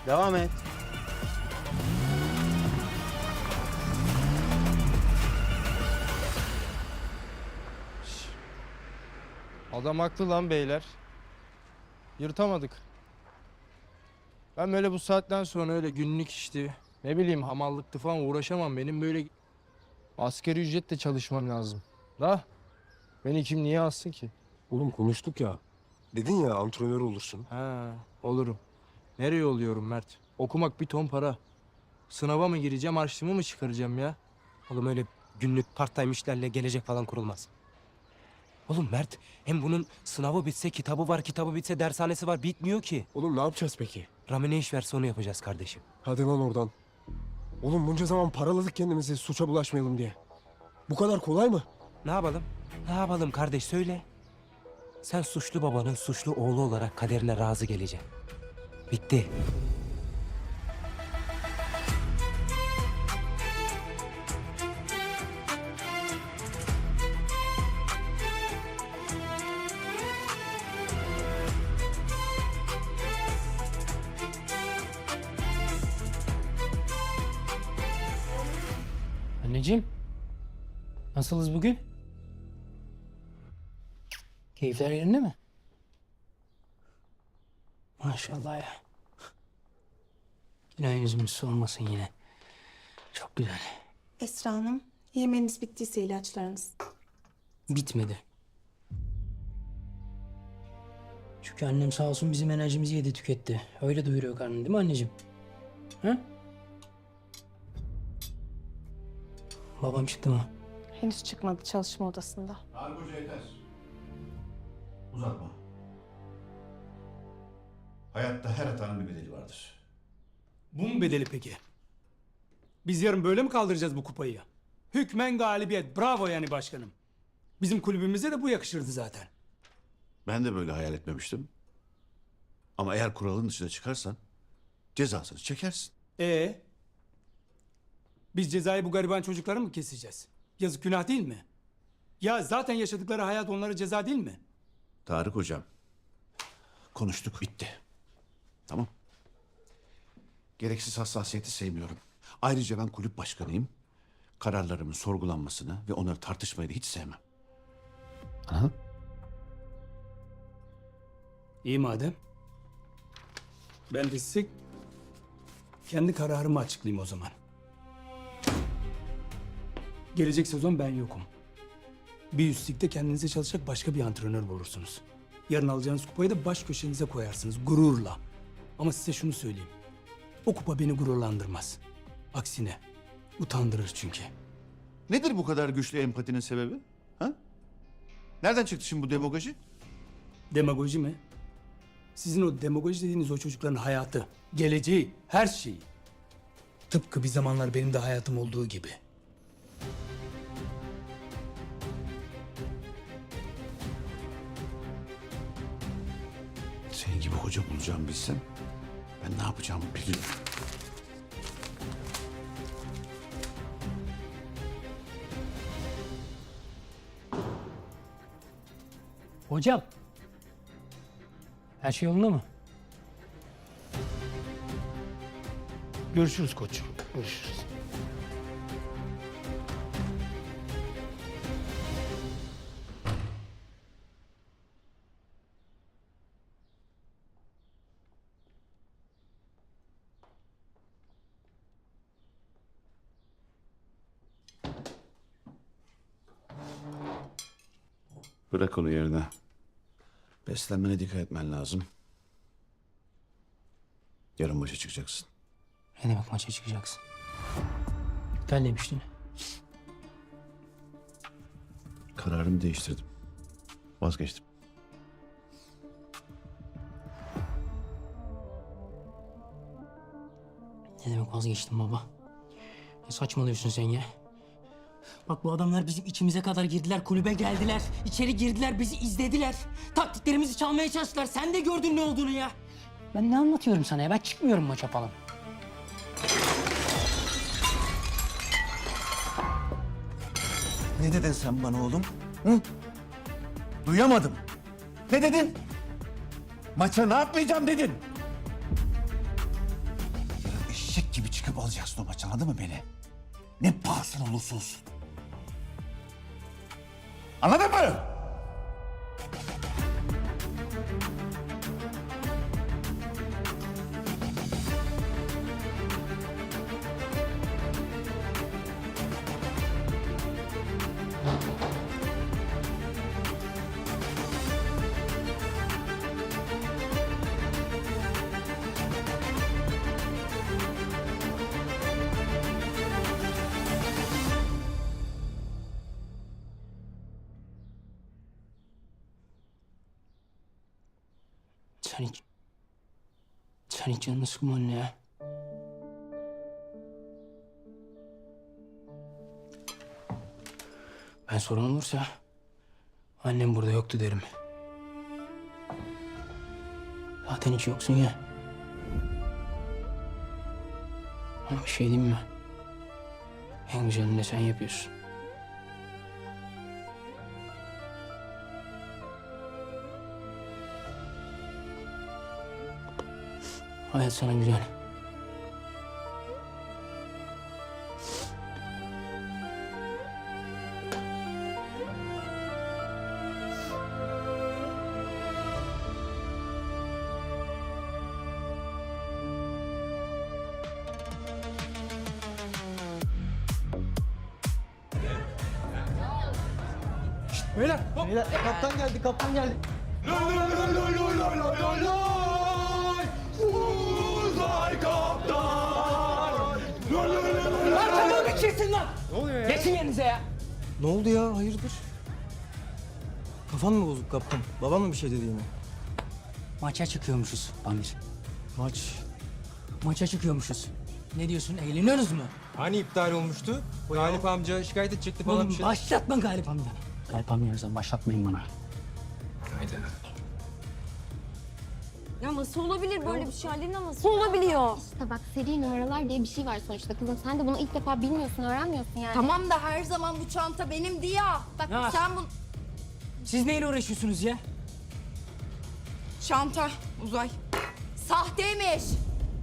Devam et. Adam haklı lan beyler. Yırtamadık. Ben böyle bu saatten sonra öyle günlük işti, ne bileyim hamallıktı falan uğraşamam. Benim böyle asgari ücretle çalışmam lazım. Da beni kim niye alsın ki? Oğlum konuştuk ya. Dedin ya antrenör olursun. Ha, olurum. Nereye oluyorum Mert? Okumak bir ton para. Sınava mı gireceğim, harçlığımı mı çıkaracağım ya? Oğlum öyle günlük part-time işlerle gelecek falan kurulmaz. Oğlum Mert, hem bunun sınavı bitse kitabı var, kitabı bitse dershanesi var, bitmiyor ki. Oğlum ne yapacağız peki? Rami ne iş verse onu yapacağız kardeşim. Hadi lan oradan. Oğlum bunca zaman paraladık kendimizi suça bulaşmayalım diye. Bu kadar kolay mı? Ne yapalım? Ne yapalım kardeş, söyle. Sen suçlu babanın suçlu oğlu olarak kaderine razı geleceksin. Bitti. Anneciğim. Nasılız bugün? Keyifler yerinde mi? Maşallah ya. Yine yüzümüz solmasın yine. Çok güzel. Esra Hanım, yemeğiniz bittiyse ilaçlarınız. Bitmedi. Çünkü annem sağ olsun bizim enerjimizi yedi tüketti. Öyle doyuruyor karnını değil mi anneciğim? Ha? Babam çıktı mı? Henüz çıkmadı, çalışma odasında. Narkocu yeter. Uzatma. Hayatta her hatanın bir bedeli vardır. Bu mu bedeli peki? Biz yarın böyle mi kaldıracağız bu kupayı? Hükmen galibiyet. Bravo yani başkanım. Bizim kulübümüze de bu yakışırdı zaten. Ben de böyle hayal etmemiştim. Ama eğer kuralın dışına çıkarsan cezasını çekersin. Biz cezayı bu gariban çocuklara mı keseceğiz? Yazık günah değil mi? Ya zaten yaşadıkları hayat onlara ceza değil mi? Tarık hocam. Konuştuk, bitti. Tamam. Gereksiz hassasiyeti sevmiyorum. Ayrıca ben kulüp başkanıyım. Kararlarımın sorgulanmasını ve onları tartışmayı da hiç sevmem. Aha. İyi madem. Ben de size kendi kararımı açıklayayım o zaman. Gelecek sezon ben yokum. Bir üst ligde kendinize çalışacak başka bir antrenör bulursunuz. Yarın alacağınız kupayı da baş köşenize koyarsınız gururla. Ama size şunu söyleyeyim. O kupa beni gururlandırmaz. Aksine utandırır çünkü. Nedir bu kadar güçlü empatinin sebebi? Ha? Nereden çıktı şimdi bu demagoji? Demagoji mi? Sizin o demagoji dediğiniz o çocukların hayatı, geleceği, her şeyi. Tıpkı bir zamanlar benim de hayatım olduğu gibi. Senin gibi hoca bulacağımı bilsem ben ne yapacağımı bilirim. Hocam. Her şey yolunda mı? Görüşürüz koçum. Görüşürüz. Bırak onu yerine. Beslenmene dikkat etmen lazım. Yarın maça çıkacaksın. Ne demek maça çıkacaksın? İptal demiştin. Kararımı değiştirdim. Vazgeçtim. Ne demek vazgeçtin baba? Ne saçmalıyorsun sen ya? Bak bu adamlar bizim içimize kadar girdiler, kulübe geldiler. İçeri girdiler, bizi izlediler. Taktiklerimizi çalmaya çalıştılar. Sen de gördün ne olduğunu ya. Ben ne anlatıyorum sana ya? Ben çıkmıyorum maça falan. Ne dedin sen bana oğlum? Hı? Duyamadım. Ne dedin? Maça ne yapmayacağım dedin? Eşek gibi çıkıp alacaksın o maçı, anladın mı beni? Ne pahasına olursa olsun. Anladın mı? Sen hiç canını sıkma anne ya. Ben sorun olursa annem burada yoktu derim. Zaten hiç yoksun ya. Ama bir şey diyeyim mi? En güzelini de sen yapıyorsun. Hayat sana güzel. Beyler, Beyler, kaptan geldi, kaptan geldi. Uzay kaptan! Arkadan bir kesin lan! Ne oluyor ya? Geçin yerinize ya! Ne oldu ya? Hayırdır? Kafan mı bozuk kaptan? Babam mı bir şey dedi yine? Maça çıkıyormuşuz Pamir. Maç. Maça çıkıyormuşuz. Ne diyorsun? Eğleniyoruz mu? Hani iptal olmuştu? Galip amca şikayet edecekti falan Oğlum bir şey. başlatma Galip amca. Galip amcanızdan başlatmayın bana. Haydi. Ya nasıl olabilir böyle bir şey Alina, nasıl olabiliyor? İşte bak, seri numaralar diye bir şey var sonuçta kızım. Sen de bunu ilk defa bilmiyorsun, öğrenmiyorsun yani. Tamam da her zaman bu çanta benim diye. Bak Ya. sen bu... Siz neyle uğraşıyorsunuz ya? Çanta Uzay. Sahteymiş.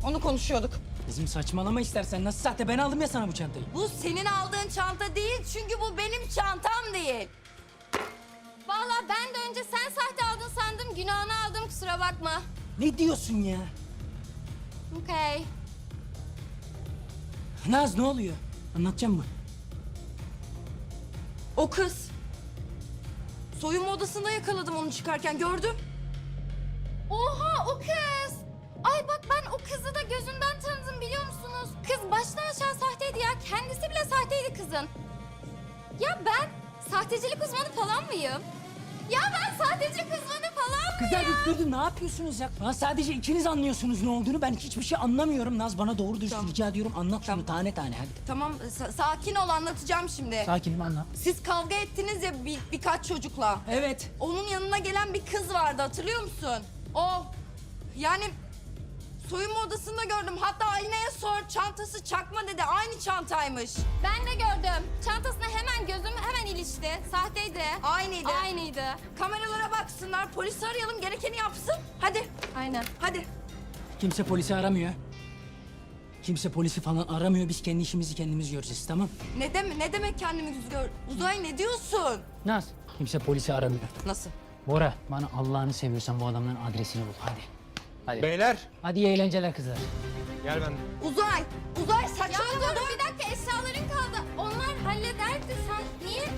Onu konuşuyorduk. Kızım saçmalama istersen. Nasıl sahte? Ben aldım ya sana bu çantayı. Bu senin aldığın çanta değil çünkü bu benim çantam değil. Vallahi ben de önce sen sahte aldın sandım. Günahını aldım, kusura bakma. Ne diyorsun ya? Okey. Naz ne oluyor? Anlatacağım mı? O kız. Soyunma odasında yakaladım onu çıkarken, gördüm. Oha, o kız. Ay bak, ben o kızı da gözümden tanıdım biliyor musunuz? Kız baştan aşağı sahteydi ya. Kendisi bile sahteydi kızın. Ya ben sahtecilik uzmanı falan mıyım? Ya ben sahtecilik uzmanı falan mıyım? Kızlar dur ne yapıyorsunuz ya? Lan sadece ikiniz anlıyorsunuz ne olduğunu. Ben hiçbir şey anlamıyorum. Naz bana doğru dürüst rica ediyorum. Anlat şunu tane tane hadi. Tamam, sakin ol, anlatacağım şimdi. Sakinim, anlat. Siz kavga ettiniz ya birkaç çocukla. Evet. Onun yanına gelen bir kız vardı, hatırlıyor musun? O. Yani soyunma odasında gördüm. Hatta Aline'ye sor, çantası çakma dedi. Aynı çantaymış. Ben de gördüm. Çantasına hemen gözüm hemen ilişti. Sahteydi. Aynıydı. Aynıydı. Kameralara baksınlar, polisi arayalım, gerekeni yapsın. Hadi. Aynen. Hadi. Kimse polisi aramıyor. Kimse polisi falan aramıyor. Biz kendi işimizi kendimiz göreceğiz, tamam? Ne demek kendimiz gör? Uzay, ne diyorsun? Naz. Kimse polisi aramıyor. Nasıl? Bora, bana Allah'ını seviyorsan bu adamların adresini bul. Hadi. Hadi. Beyler. Hadi iyi eğlenceler kızlar. Gel ben. Uzay Ya saçmalama. dur bir dakika, eşyaların kaldı. Onlar hallederdi, sen niye?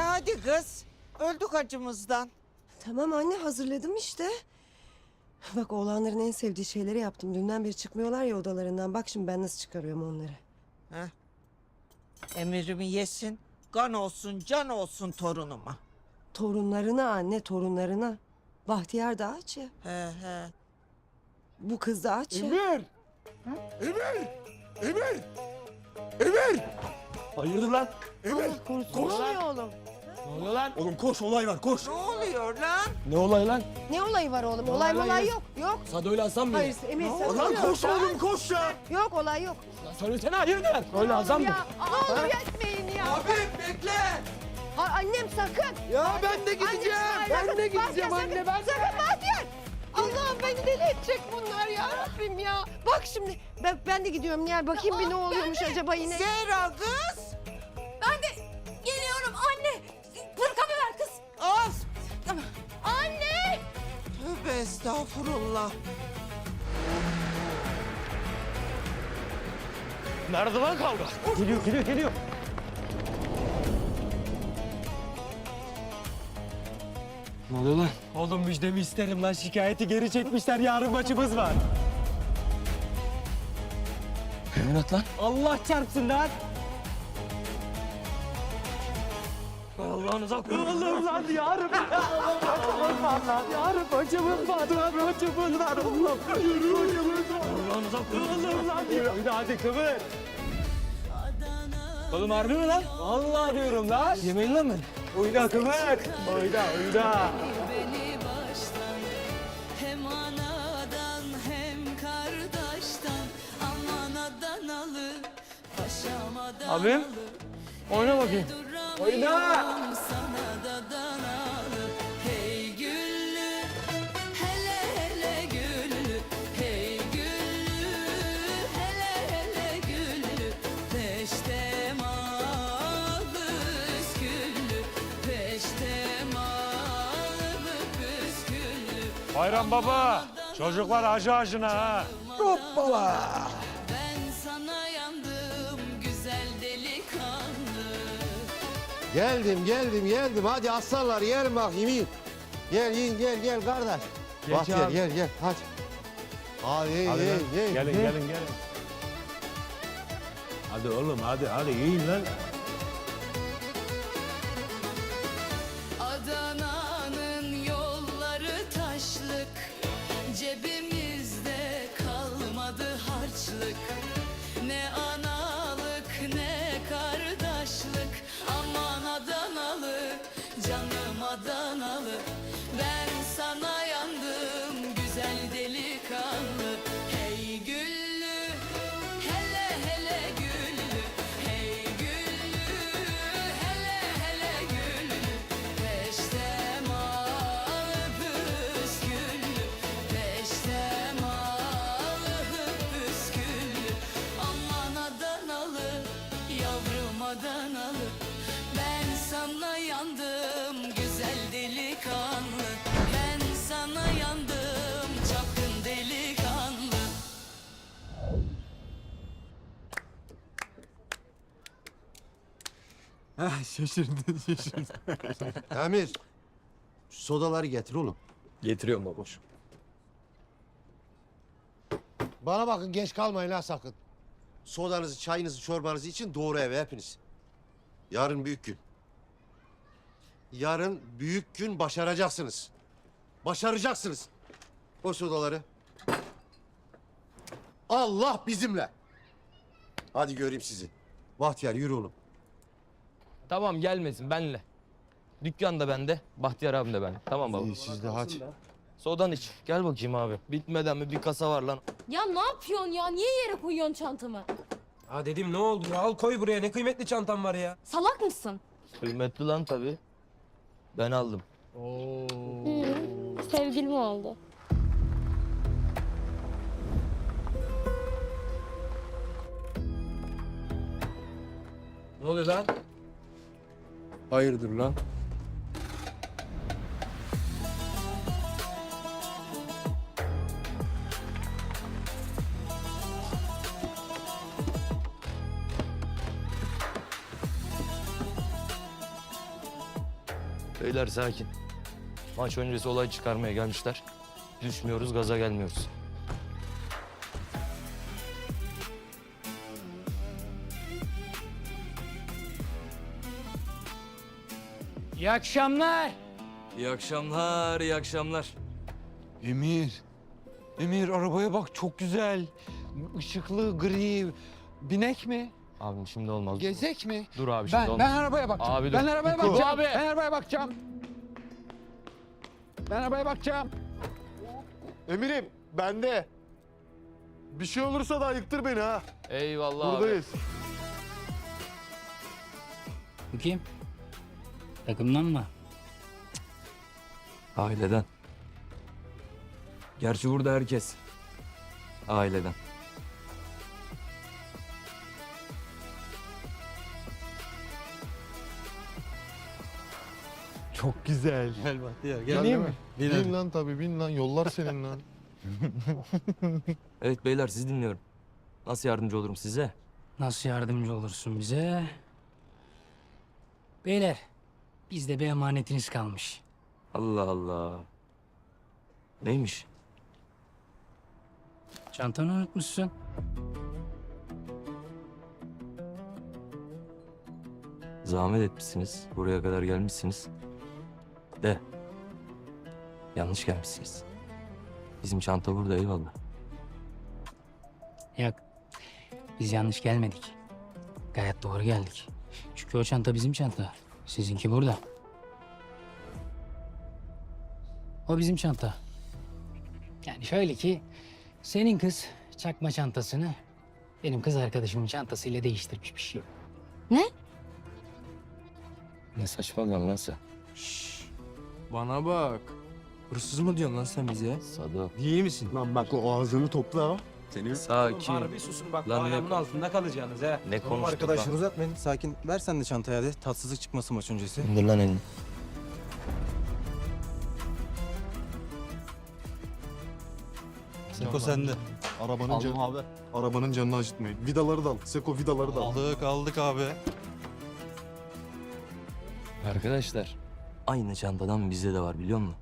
Hadi kız. Öldük acımızdan. Tamam anne, hazırladım işte. Bak, oğlanların en sevdiği şeyleri yaptım. Dünden beri çıkmıyorlar ya odalarından. Bak şimdi ben nasıl çıkarıyorum onları. Heh. Emirimi yesin. Kan olsun, can olsun torunuma. Torunlarına anne, torunlarına. Bahtiyar da aç ya. He he. Bu kız da aç ya. Emir! Emir! Hayırdır lan? Emir! Ne oluyor oğlum? Ne oluyor lan? Oğlum koş, olay var koş. Ne oluyor lan? Ne olay lan? Ne olayı var oğlum? Olay yok. Yok. Sadece öyle Hasan mı? Hayır Emir, sen Lan oluyor. koş oğlum koş ya. Yok, olay yok. Lan söylesene hayırdır? Öyle Hasan mı? Ne olur etmeyin ya. Abi bekle. Annem sakın. Ya ben de gideceğim. Ben de gideceğim anne. Ben de. Sakın Bahtiyar. Allah'ım, beni deli edecek bunlar ya Rabbim ya. Bak şimdi ben de gidiyorum Nihal, bakayım bir ne oluyormuş acaba yine. Zehra kız. Ben de geliyorum anne. Hırkamı ver kız. Az. Anne. Tövbe estağfurullah. Nerede lan kavga? Geliyor. Ne oluyor lan? Oğlum müjdemi isterim lan. Şikayeti geri çekmişler. Yarın maçımız var. Yemin lan. Allah çarpsın lan. Allah'ınıza koyun. Oğlum lan yarın. Maçımız var lan. Yarın maçımız var. Maçımız var oğlum. Allah'ınıza koyun. Oğlum lan. Hadi kıvır. Oğlum harbi mi lan? Vallahi diyorum lan. Yemeyin lan beni. Oyna kıvır. Oyna. Beni baştan hem anadan hem kardeşten, aman Adanalı paşam Adanalı. Abim, oyna bakayım. Oyna. Sana da Danalı. Hey güllü, hele hele güllü. Hey güllü, hele hele güllü. Peşte malı püsküllü. Peşte malı püsküllü. Bayram baba, çocuklar acı acına ha. Hoppala. Ben sana yandım güzel delikanlı. Geldim. Hadi aslanlar yerim bakayım yiyin. Gel kardeş. Bahtiyar gel hadi. Hadi ye. Gelin. Hadi oğlum hadi yiyin lan. Adana'nın yolları taşlık, cebimizde kalmadı harçlık. Ne analık ne kardeşlik, aman Adanalı, canım Adanalı. Ben sana yandım güzel Şaşırdın. Emir, şu sodaları getir oğlum. Getiriyorum baboş. Bana bakın, geç kalmayın ha sakın. Sodanızı, çayınızı, çorbanızı için doğru eve hepiniz. Yarın büyük gün. Yarın büyük gün, başaracaksınız. Başaracaksınız. O sodaları. Allah bizimle. Hadi göreyim sizi. Bahtiyar yürü oğlum. Tamam gelmesin benle. Dükkan da bende, Bahtiyar abim de bende. Tamam baba. İyi, siz de hadi. Sodan iç. Gel bakayım abi. Bitmeden mi bir kasa var lan. Ya ne yapıyorsun ya? Niye yere koyuyorsun çantamı? Ha dedim ne oldu ya? Al koy buraya. Ne kıymetli çantam var ya. Salak mısın? Kıymetli lan tabii. Ben aldım. Sevgilim oldu. Ne oluyor lan? Hayırdır lan? Beyler sakin. Maç öncesi olay çıkarmaya gelmişler. Düşmüyoruz, gaza gelmiyoruz. İyi akşamlar. İyi akşamlar, iyi akşamlar. Emir. Emir arabaya bak, çok güzel. Işıklı, gri. Binek mi? Abim şimdi olmaz. Gezek mi? Dur abi şimdi Ben olmaz. arabaya bakacağım. Abi dur. Ben arabaya Niko. bakacağım. Abi. Ben arabaya bakacağım. Ben arabaya bakacağım. Emir'im bende. Bir şey olursa da ayıktır beni ha. Eyvallah abi. Buradayız. Bu kim? Takımdan mı? Aileden. Gerçi burada herkes. Aileden. Çok güzel. Gel Bahtiyar, Geleyim mi? Bin lan tabii, bin lan. Yollar senin lan. Evet beyler sizi dinliyorum. Nasıl yardımcı olurum size? Nasıl yardımcı olursun bize? Beyler, bizde bir emanetiniz kalmış. Allah Allah. Neymiş? Çantanı unutmuşsun. Zahmet etmişsiniz. Buraya kadar gelmişsiniz. De. Yanlış gelmişsiniz. Bizim çanta burada eyvallah. Yok, biz yanlış gelmedik. Gayet doğru geldik. Çünkü o çanta bizim çanta. Sizinki burada. O bizim çanta. Yani şöyle ki, senin kız çakma çantasını benim kız arkadaşımın çantasıyla değiştirmiş bir şey. Ne saçmalıyorsun lan sen? Bana bak. Hırsız mı diyorsun lan sen bize? Sado. İyi misin? Lan bak o ağzını topla. Senin Sakin. Harbi susun bak. Lan Ayağımın ne- altında kalacaksınız ha. Ne Tamam konuştuk arkadaşlar lan? uzatmayın. Sakin. Ver sen de çantayı hadi. Tatsızlık çıkmasın maç öncesi. İndir lan elini. Seko sende. Arabanın canı abi. Arabanın canını acıtmayın. Vidaları da al. Seko vidaları da al. Aldık abi. Arkadaşlar. Aynı çantadan bizde de var biliyor musun?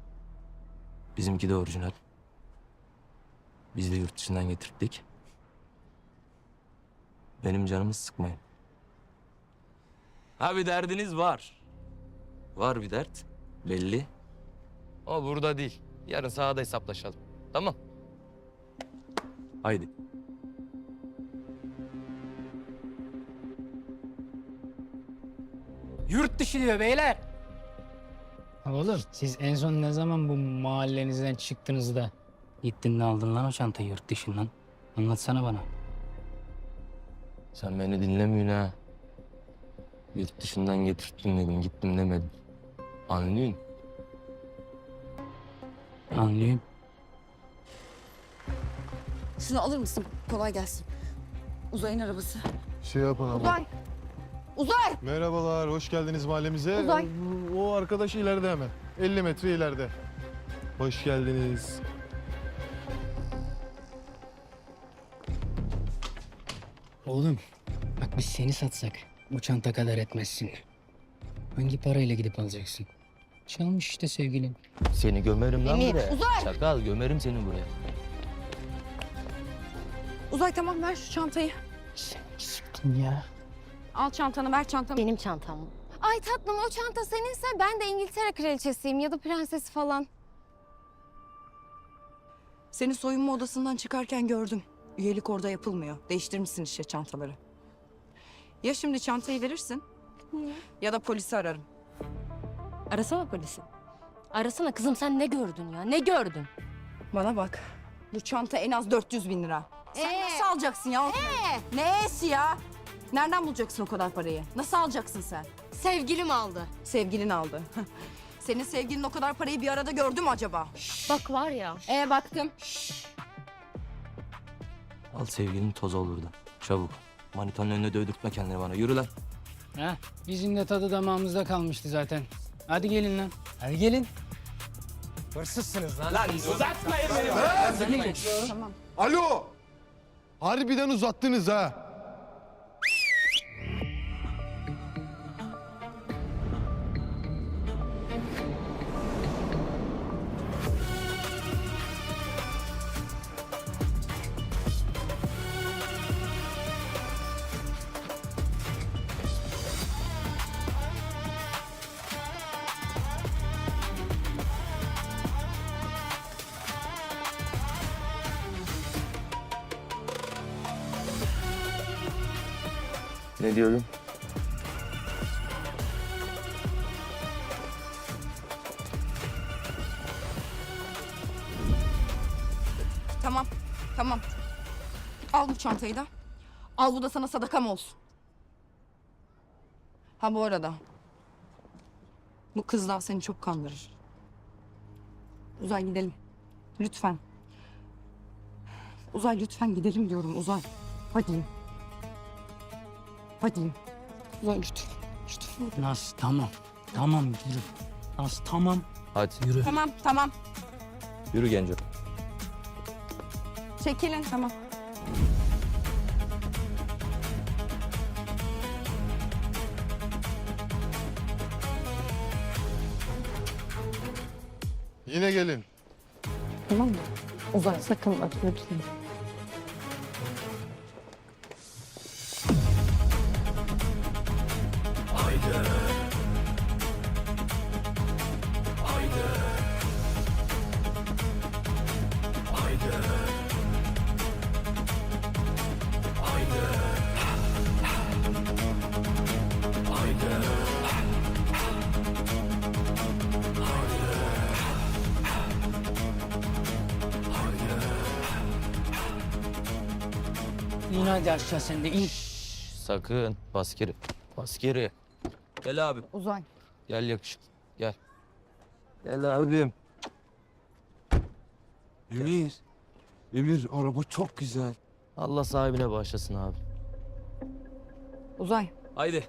Bizimki de orijinal. Biz de yurt dışından getirttik. Benim canımı sıkmayın. Ha bir derdiniz var. Var bir dert. Belli. Ama burada değil. Yarın sahada hesaplaşalım. Tamam. Haydi. Yurt dışı diyor beyler. Oğlum siz en son ne zaman bu mahallenizden çıktınız da gittin de aldın lan o çantayı yurt dışından? Anlatsana bana. Sen beni dinlemiyorsun ha. Yurt dışından getirttim dedim, gittim demedim. Anlıyorsun? Anlıyorum. Şunu alır mısın? Kolay gelsin. Uzay'ın arabası. Şey yapın ama. Uzay! Uzay! Merhabalar, hoş geldiniz mahallemize. Uzay. O arkadaş ileride hemen. 50 metre ileride. Hoş geldiniz. Oğlum bak biz seni satsak bu çanta kadar etmezsin. Hangi parayla gidip alacaksın? Çalmış işte sevgilin. Seni gömerim lan Emir, buraya. Uzay! Çakal gömerim seni buraya. Uzay tamam ver şu çantayı. Çıktın ya. Al çantanı ver çantamı. Benim çantam. Ay tatlım o çanta seninse ben de İngiltere kraliçesiyim ya da prensesi falan. Seni soyunma odasından çıkarken gördüm. Üyelik orada yapılmıyor. Değiştirmişsin işte çantaları. Ya şimdi çantayı verirsin ya da polisi ararım. Arasana polisi. Arasana kızım sen ne gördün ya? Ne gördün? Bana bak. Bu çanta en az 400 bin lira. Sen nasıl alacaksın ya? Neyse ya? Nereden bulacaksın o kadar parayı? Nasıl alacaksın sen? Sevgilim aldı. Sevgilin aldı. Senin sevgilin o kadar parayı bir arada gördü mü acaba? Bak var ya. Baktım. Al sevgilin toz ol buradan. Çabuk. Manitanın önüne dövdürtme kendini bana. Yürü lan. Ha, bizim de tadı damağımızda kalmıştı zaten. Hadi gelin lan. Hadi gelin. Hırsızsınız lan. Lan uzatmayın beni. Tamam. Alo! Harbiden uzattınız ha. Ne diyorum? Tamam. Tamam. Al bu çantayı da. Al bu da sana sadakam olsun. Ha bu arada. Bu kız daha seni çok kandırır. Uzay gidelim. Lütfen. Uzay lütfen gidelim diyorum Uzay. Hadi. Hadi. Uzay lütfen. Lütfen. Naz tamam. Tamam yürü. Naz tamam. Hadi yürü. Tamam tamam. Yürü Genco. Çekilin tamam. Yine gelin. Tamam mı? Uzay sakın bak lütfen. İn hadi aşağı sen de in. Sakın. Bas geri. Bas geri. Gel abi. Uzay. Gel yakışıklı. Gel. Gel abim. Emir. Emir araba çok güzel. Allah sahibine bağışlasın abi. Uzay. Haydi.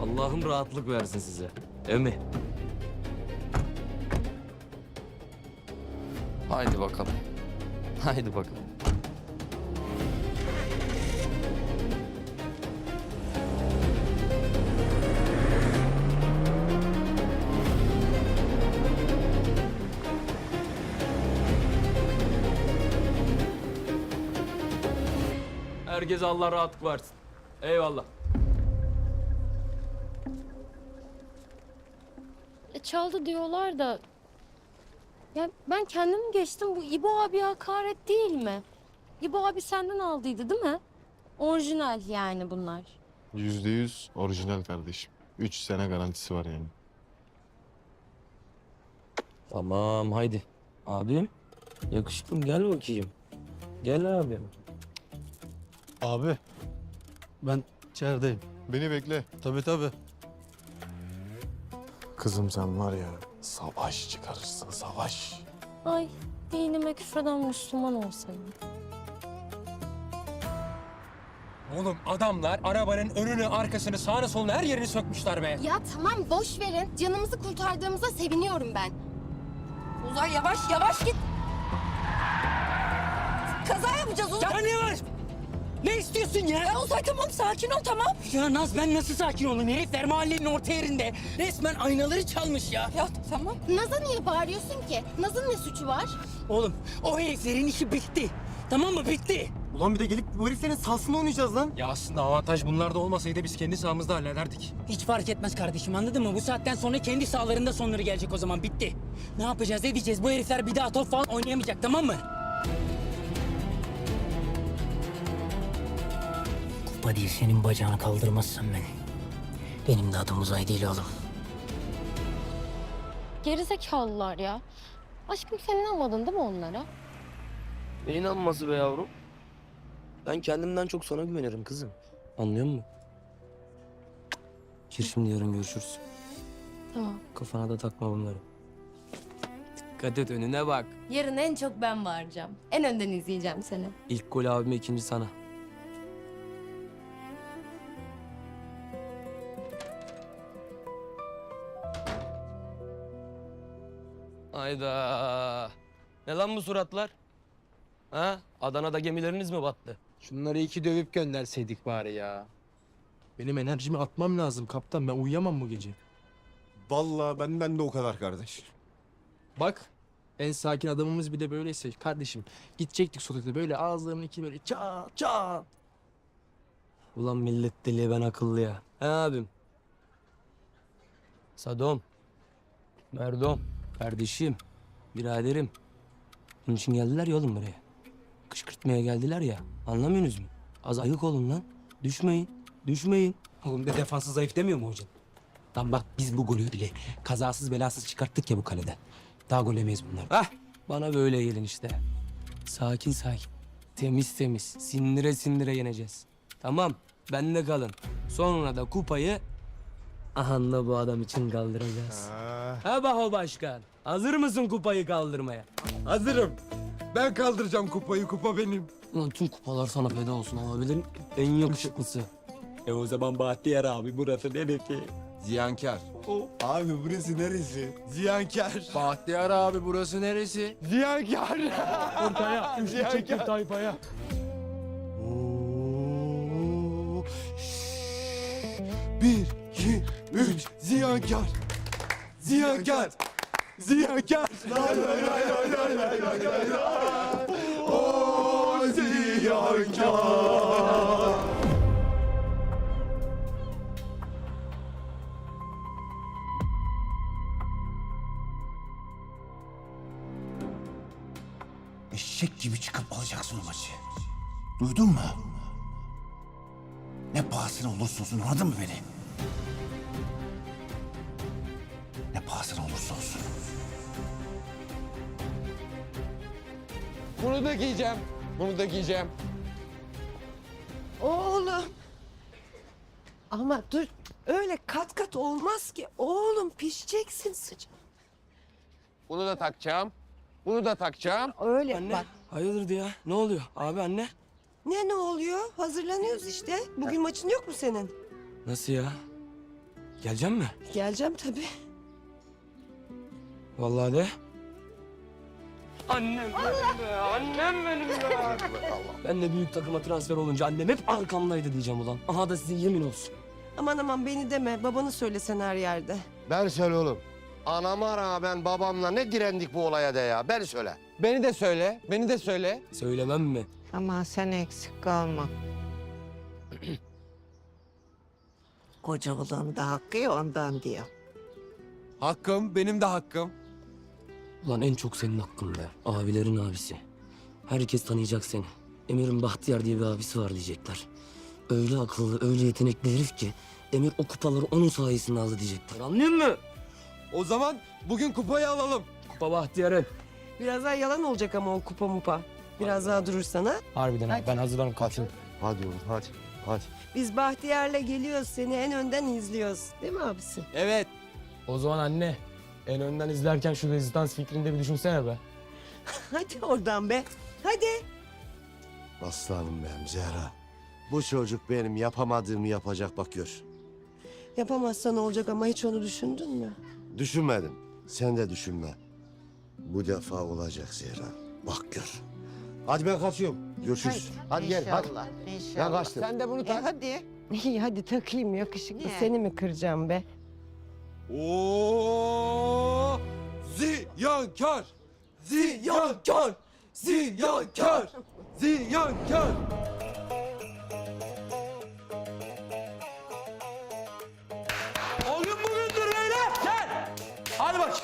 Allah'ım rahatlık versin size. Değil mi? Haydi bakalım. Haydi bakalım. Herkese Allah rahatlık versin. Eyvallah. Çaldı diyorlar da... Ya ben kendim geçtim. Bu İbo abi hakaret değil mi? İbo abi senden aldıydı değil mi? Orijinal yani bunlar. %100 orijinal kardeşim. 3 sene garantisi var yani. Tamam haydi. Abim yakışıklım gel bakayım. Gel abim. Abi ben içerideyim. Beni bekle. Tabii. Kızım sen var ya savaş çıkarırsın savaş. Ay dinime küfreden Müslüman olsaydım. Oğlum adamlar arabanın önünü, arkasını, sağını, solunu her yerini sökmüşler be. Ya tamam boş verin. Canımızı kurtardığımıza seviniyorum ben. Uzay yavaş git. Kaza yapacağız Uzay. Ya niye var? Ne istiyorsun ya? Ya Uzay tamam sakin ol tamam. Ya Naz ben nasıl sakin olayım? Herifler mahallenin orta yerinde. Resmen aynaları çalmış ya. Ya tamam. Naz'a niye bağırıyorsun ki? Naz'ın ne suçu var? Oğlum o heriflerin işi bitti. Tamam mı? Bitti. Ulan bir de gelip bu heriflerin sahasında oynayacağız lan. Ya aslında avantaj bunlarda olmasaydı biz kendi sahamızda hallederdik. Hiç fark etmez kardeşim anladın mı? Bu saatten sonra kendi sahalarında sonları gelecek o zaman. Bitti. Ne yapacağız edeceğiz? Bu herifler bir daha top falan oynayamayacak tamam mı? Kupa değil senin bacağını kaldırmazsan ben. Benim de adım Uzay değil oğlum. Gerizekalılar ya. Aşkım sen inanmadın değil mi onlara? Ne inanması be yavrum? Ben kendimden çok sana güvenirim kızım. Anlıyor musun? Gir şimdi yarın görüşürüz. Tamam. Kafana da takma bunları. Dikkat et önüne bak. Yarın en çok ben bağıracağım. En önden izleyeceğim seni. İlk gol abime, ikinci sana. Hayda. Ne lan bu suratlar? Ha? Adana'da gemileriniz mi battı? Şunları iki dövüp gönderseydik bari ya. Benim enerjimi atmam lazım kaptan. Ben uyuyamam bu gece. Vallahi benden de o kadar kardeş. Bak en sakin adamımız bile böyleyse kardeşim gidecektik sokakta böyle ağızlarının iki böyle çat çat. Ulan millet deli ben akıllı ya. He abim? Sadom. Merdom. Kardeşim. Biraderim. Bunun için geldiler ya oğlum buraya. Kışkırtmaya geldiler ya. Anlamıyorsunuz mu? Az ayık olun lan. Düşmeyin. Düşmeyin. Oğlum de defansı zayıf demiyor mu hocam? Lan bak biz bu golü bile kazasız belasız çıkarttık ya bu kaleden. Daha gol yemeyiz bunlar. Hah. Bana böyle gelin işte. Sakin sakin. Temiz temiz. Sindire sindire yeneceğiz. Tamam. Bende kalın. Sonra da kupayı ahanda bu adam için kaldıracağız. Ha Baho Başkan. Hazır mısın kupayı kaldırmaya? Hazırım. Ben kaldıracağım kupayı, kupa benim. Ulan tüm kupalar sana feda olsun abilerin en yakışıklısı. O zaman Bahtiyar abi burası neresi? Ziyankar. Abi burası neresi? Ziyankar. Bahtiyar abi burası neresi? Ziyankar. Ortaya. Üçlü çektir tayfaya. Bir, iki, üç. Ziyankar. Ziyankar. Ziyankar. Lay lay lay lay lay lay lay lay lay. O ziyankar. Eşek gibi çıkıp alacaksın o maçı. Duydun mu? Ne pahasına olursa olsun, anladın mı beni? Ne pahasına olursa olsun. Bunu da giyeceğim. Bunu da giyeceğim. Oğlum. Ama dur öyle kat kat olmaz ki. Oğlum pişeceksin sıcak. Bunu da takacağım. Bunu da takacağım. Öyle Anne bak. hayırdır ya? Ne oluyor? Abi anne. Ne oluyor? Hazırlanıyoruz işte. Bugün maçın yok mu senin? Nasıl ya? Geleceğim mi? Geleceğim tabii. Vallahi de. Annem benim be, annem benim be. Ben de büyük takıma transfer olunca annem hep arkamdaydı diyeceğim ulan. Aha da size yemin olsun. Aman beni deme. Babanı söylesen her yerde. Ben söyle oğlum. Anama rağmen babamla ne direndik bu olaya da ya. Ben söyle. Beni de söyle. Beni de söyle. Söylemem mi? Ama sen eksik kalma. Koca oğlanın da hakkı ya ondan diyor. Hakkım, benim de hakkım. Ulan en çok senin hakkın be. Abilerin abisi. Herkes tanıyacak seni. Emir'in Bahtiyar diye bir abisi var diyecekler. Öyle akıllı, öyle yetenekli herif ki Emir o kupaları onun sayesinde aldı diyecekler. Anlıyor musun? O zaman bugün kupayı alalım. Kupa Bahtiyar'ın. Biraz daha yalan olacak ama o kupa mupa. Biraz daha durursan ha. Harbiden abi ben hazırlanıp kaçıyorum. Hadi oğlum hadi. Hadi. Biz Bahtiyar'la geliyoruz seni en önden izliyoruz. Değil mi abisi? Evet. O zaman anne en önden izlerken şu rezistans fikrini de bir düşünsene be. Hadi oradan be. Hadi. Aslanım benim Zehra. Bu çocuk benim yapamadığımı yapacak bak gör. Yapamazsan olacak ama hiç onu düşündün mü? Düşünmedim. Sen de düşünme. Bu defa olacak Zehra. Bak gör. Hadi ben kaçıyorum. Görüşürüz. Hadi gel hadi. İnşallah, Ben inşallah. kaçtım. Sen de bunu tak. Hadi. İyi hadi takayım yakışıklı. Ne? Seni mi kıracağım be? Oo! Ziyankar! Ziyankar! Ziyankar! Ziyankar! O gün bugündür beyler. Gel. Hadi bak.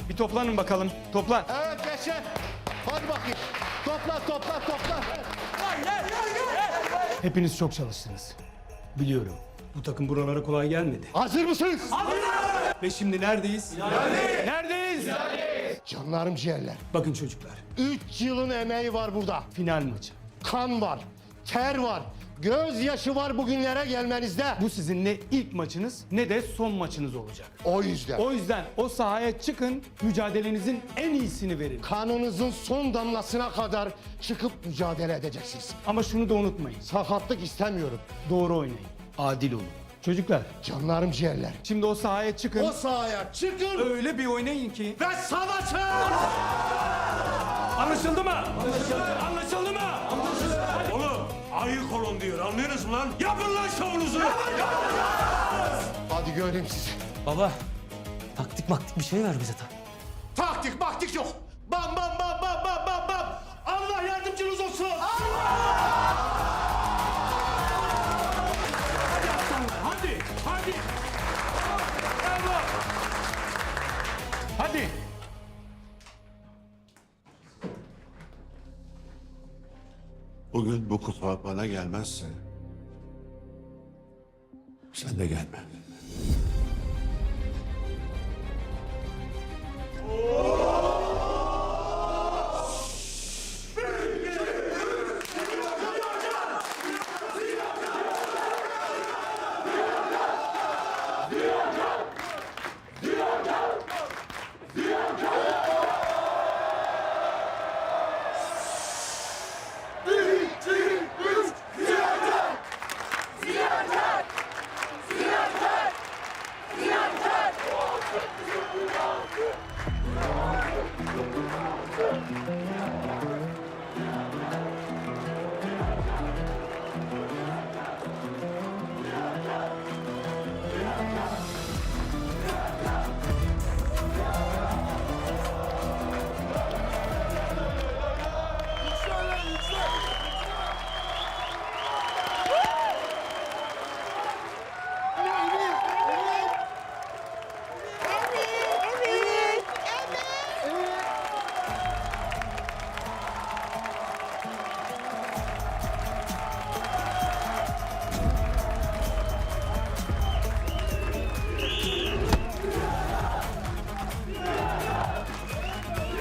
Bir toplanın bakalım. Toplan. Evet Beşer. Hadi bakayım. Topla. Hepiniz çok çalıştınız. Biliyorum. Bu takım buralara kolay gelmedi. Hazır mısınız? Ve şimdi neredeyiz? Neredeyiz? Canlarım ciğerler. Bakın çocuklar. 3 yılın emeği var burada. Final maçı. Kan var, ter var, gözyaşı var bugünlere gelmenizde. Bu sizin ne ilk maçınız ne de son maçınız olacak. O yüzden. O yüzden o sahaya çıkın, mücadelenizin en iyisini verin. Kanınızın son damlasına kadar çıkıp mücadele edeceksiniz. Ama şunu da unutmayın. Sakatlık istemiyorum. Doğru oynayın. Adil olun. Çocuklar, Canlarım ciğerler. şimdi o sahaya çıkın. O sahaya çıkın Öyle bir oynayın ki. ve savaşın! Anlaşıldı mı? Anlaşıldı mı? Oğlum ayık olun diyor anlıyorsunuz mu lan? Yapın lan şovunuzu. Hadi göreyim sizi. Baba, taktik maktik bir şey ver bize ta. Taktik maktik yok. Bam bam bam bam bam bam bam. Allah yardımcınız olsun. Hadi, hadi. Bravo. Hadi. Bugün bu kupa bana gelmezse sen de gelme.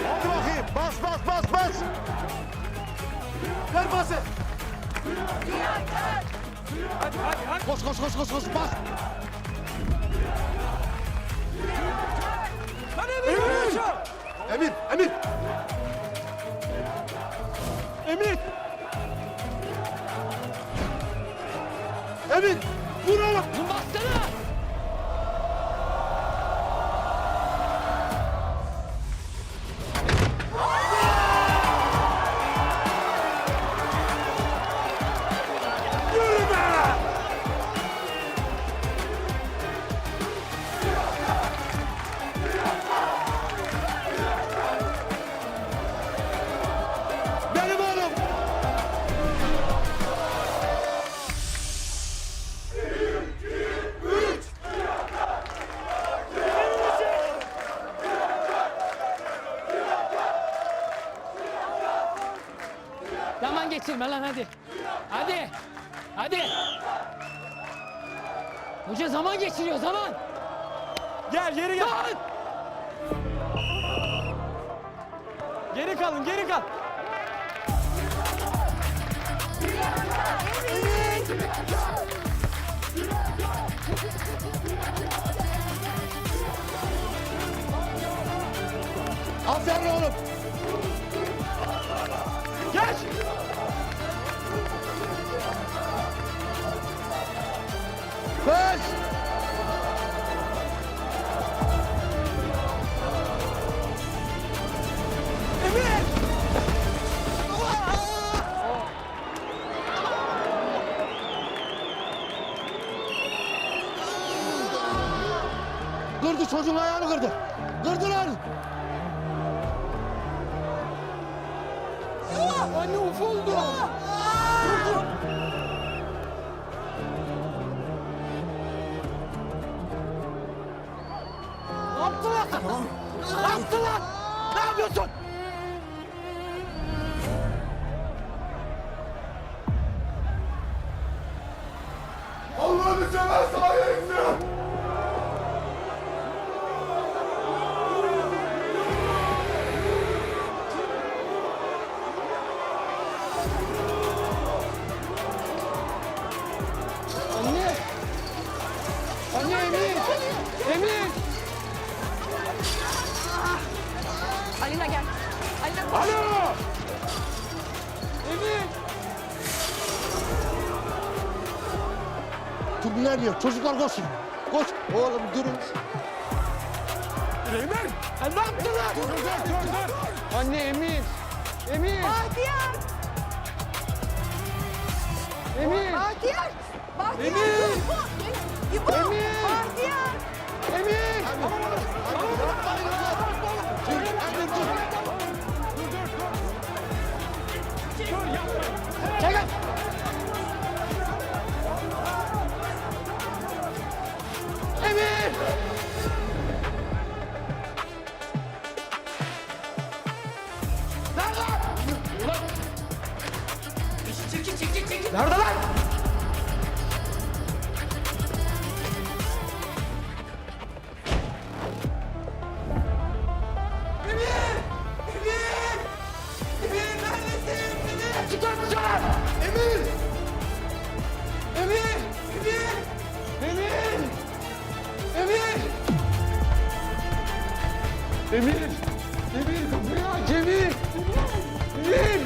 Hadi bakayım. Bas bas bas bas. Ver bası. Koş koş koş koş koş bas. Emir, Emir. Emir. Emir, vur oğlum. Bassana. Benim oğlum. Zaman geçirme lan hadi. Hadi. Hadi. Hoca zaman geçiriyor zaman. Gel geri gel. Lan! Geri kalın, geri kal. Aferin oğlum. Geç. Koş. Emir! çocuğun ayağını kırdı. Kırdılar. Anne ufuldu. Ne yaptılar? Ne yaptılar? Ne yapıyorsun? Allah'ını seversen hayırlısı. Anne. Anne Emir. Emir. Alina gel. Alina koş. Alo. Emir. Tümler diyor. Çocuklar koşun. Koş. Oğlum durun. Emir. Ne yaptılar? Dur. Anne Emir. Emir. Bahtiyar! Emir. Bahtiyar! Bahtiyar! Emir! İbo! Emir! Bahtiyar! Emir. Çekil. Emir. Nerede lan? Emir. Emir kapıyı aç Emir. Emir.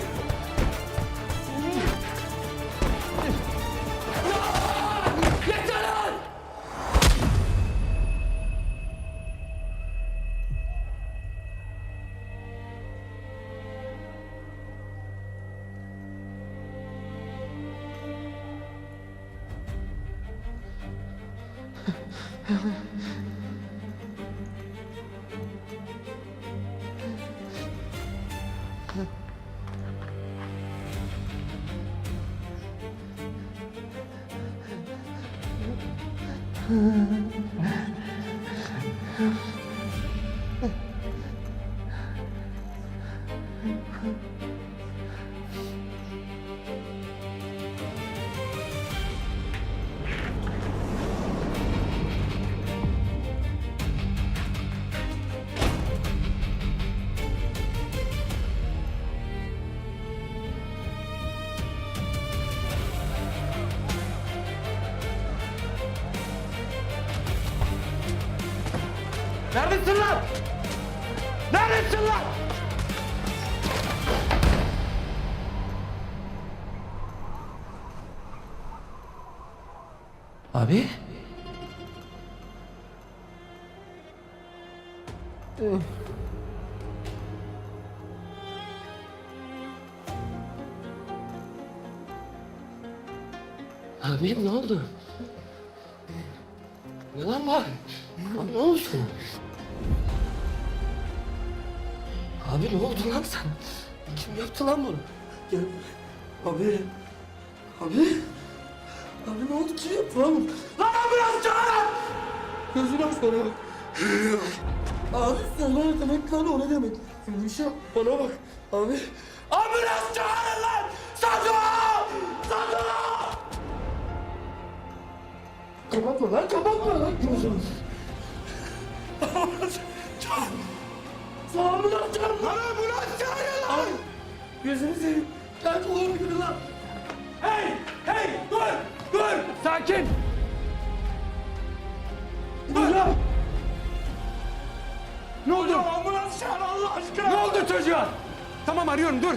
Neredesin lan? Neredesin lan? Abi? Abim ne oldu? Ne lan var? Abi ne oldu sana? Abi ne oldu lan sen? Kim yaptı lan bunu? Gel. Abi. Abi. Abi ne oldu? Kim yaptı lan bunu? Lan ambulans çağır! Gözünü aç bana bak. Abi sen ne demek lan o ne demek? Gülüşüm bana bak. Abi. Ambulans çağırın lan! Sado! Sado! Kapatma lan, kapatma lan gözünü. Ambulans çağır! Ambulans çağır! Lan ambulans çağırın lan! Gözünü seveyim. Gel kolumu gibi lan. Hey! Hey! Dur! Dur! Sakin! Dur lan! Ne oldu? Ambulans çağır Allah aşkına! Ne oldu çocuğa? Tamam arıyorum dur.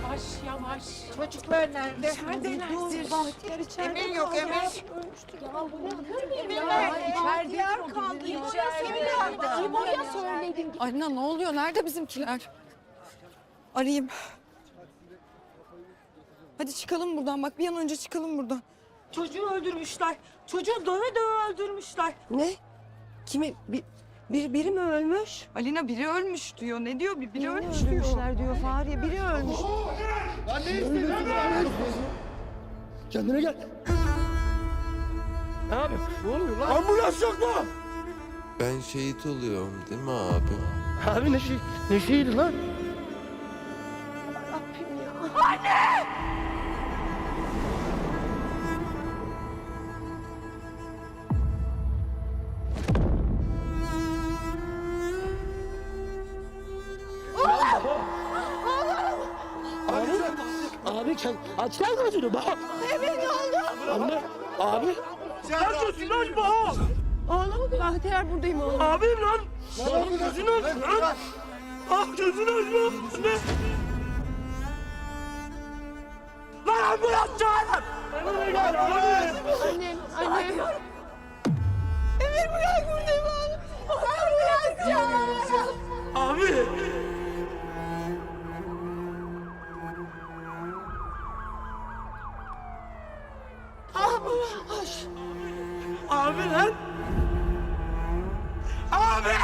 Yavaş yavaş. Çocuklar nerede? İçeridelerdir. Bahtiyar içeride. Emir yok Emir. Emir Bahtiyar kaldı. İbo'ya söyledim. Alina ne oluyor? Nerede bizimkiler? Arayayım. Hadi çıkalım buradan. Bak bir an önce çıkalım buradan. Çocuğu öldürmüşler. Çocuğu döve döve öldürmüşler. Ne? Kimi? Biri mi ölmüş? Alina biri ölmüş diyor. Ne diyor? Biri ölmüş diyor. Diyor Fahriye. Biri ölmüş. Lan ne istiyorsun? Kendine gel. Abi ne oluyor lan? Ambulans yok mu? Ben şehit oluyorum değil mi abi? Abi ne şeydi lan? Anne! Abi aç lan gözünü bak. Evet oğlum. Anne, abi. Sen gözünü açma. Oğlum Bahtiyar buradayım oğlum. Abim lan. Gözünü aç lan. Ah gözünü açma. Ne? Lan ambulans çağırın. Annem. Emir bırak buradayım oğlum. Ambulans çağır. Abi. Abi lan! Abi!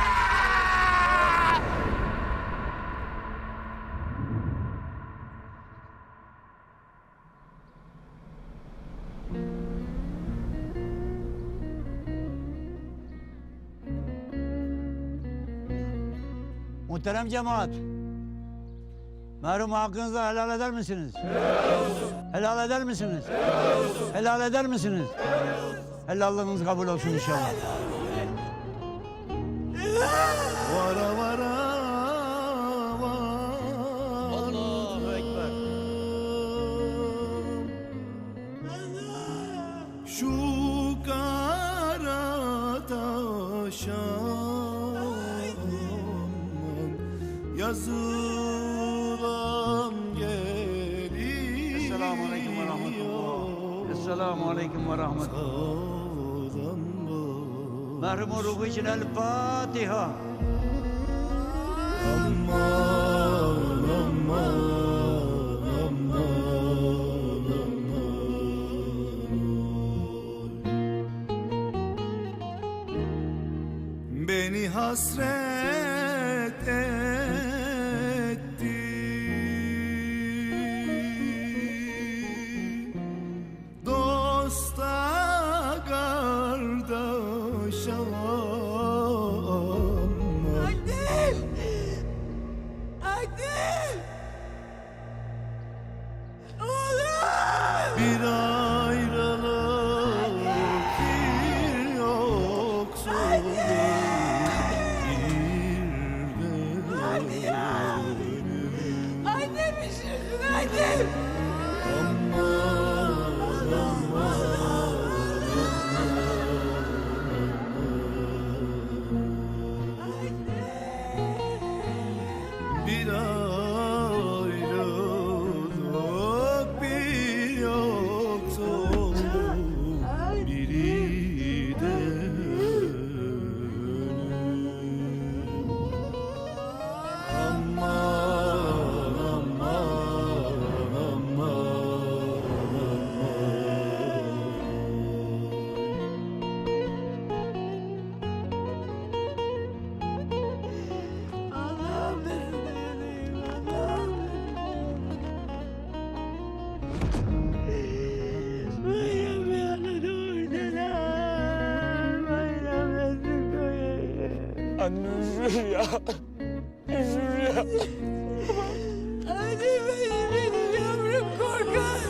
Muhterem cemaat. Merhum hakkınızı helal eder misiniz? Helal eder misiniz? Helal eder misiniz? Helallığınız kabul olsun inşallah. Vara vara Allahu Ekber. şu kara taşa yazılan gelir. Esselamu Aleyküm ve Rahmetullah. Esselamu Aleyküm ve Rahmetullah. Merhum ruhu için El Fatiha. Aman aman beni hasret etti dosta kardeş aman. Annem! Annem! Oğlum! Bir ayrılık bir yoksulluk Annem üşürsün annem! Bir ayrılık bir yoksulluk biri de ölüm. Aman aman Allah'ım Anne üzülür ya. Üzülür ya. Anne benim yavrum korkar.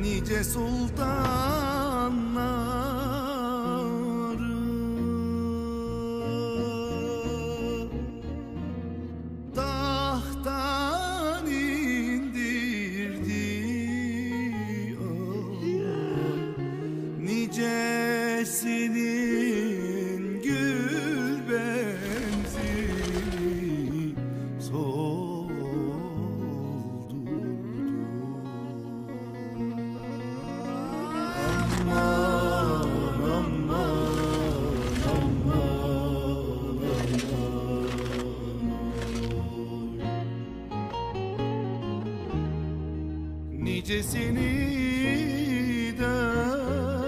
nice sultanları tahttan indirdi nicesinin gül benzeri gecesini dönmez.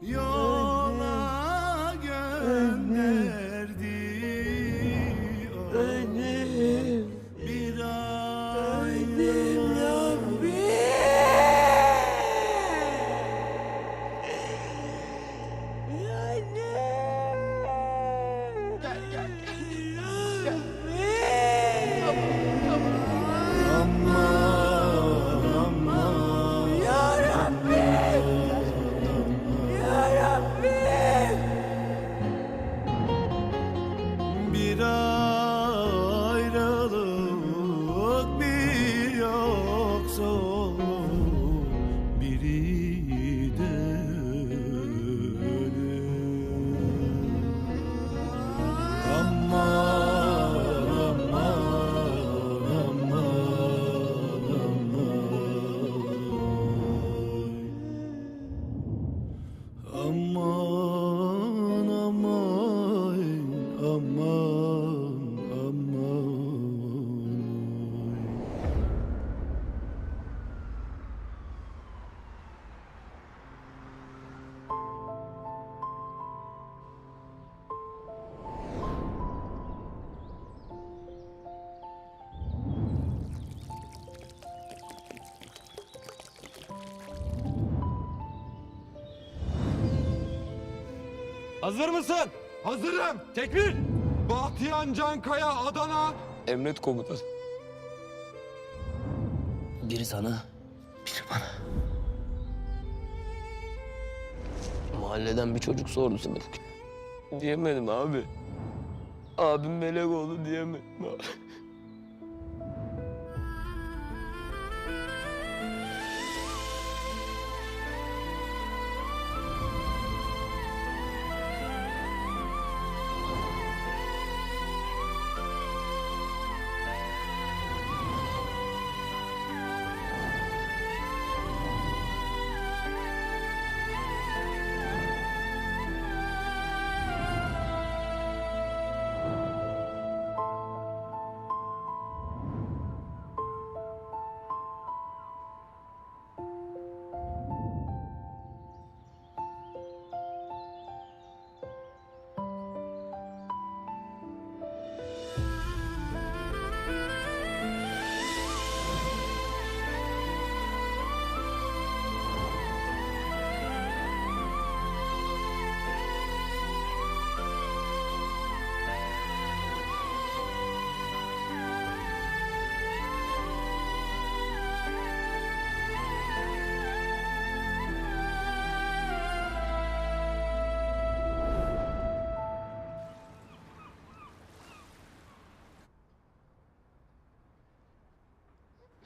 Yola gönderdi bir ayrılık. Bir ayrılık, bir yoksulluk, biri de ölüm. Aman, aman, aman, aman, aman, aman, aman. Hazır mısın? Hazırım. Tekbir! Bahtiyan Cankaya, Adana. Emret komutan. Biri sana, biri bana. Mahalleden bir çocuk sordu sınıf. Diyemedim abi. Abim melek oldu diyemedim abi.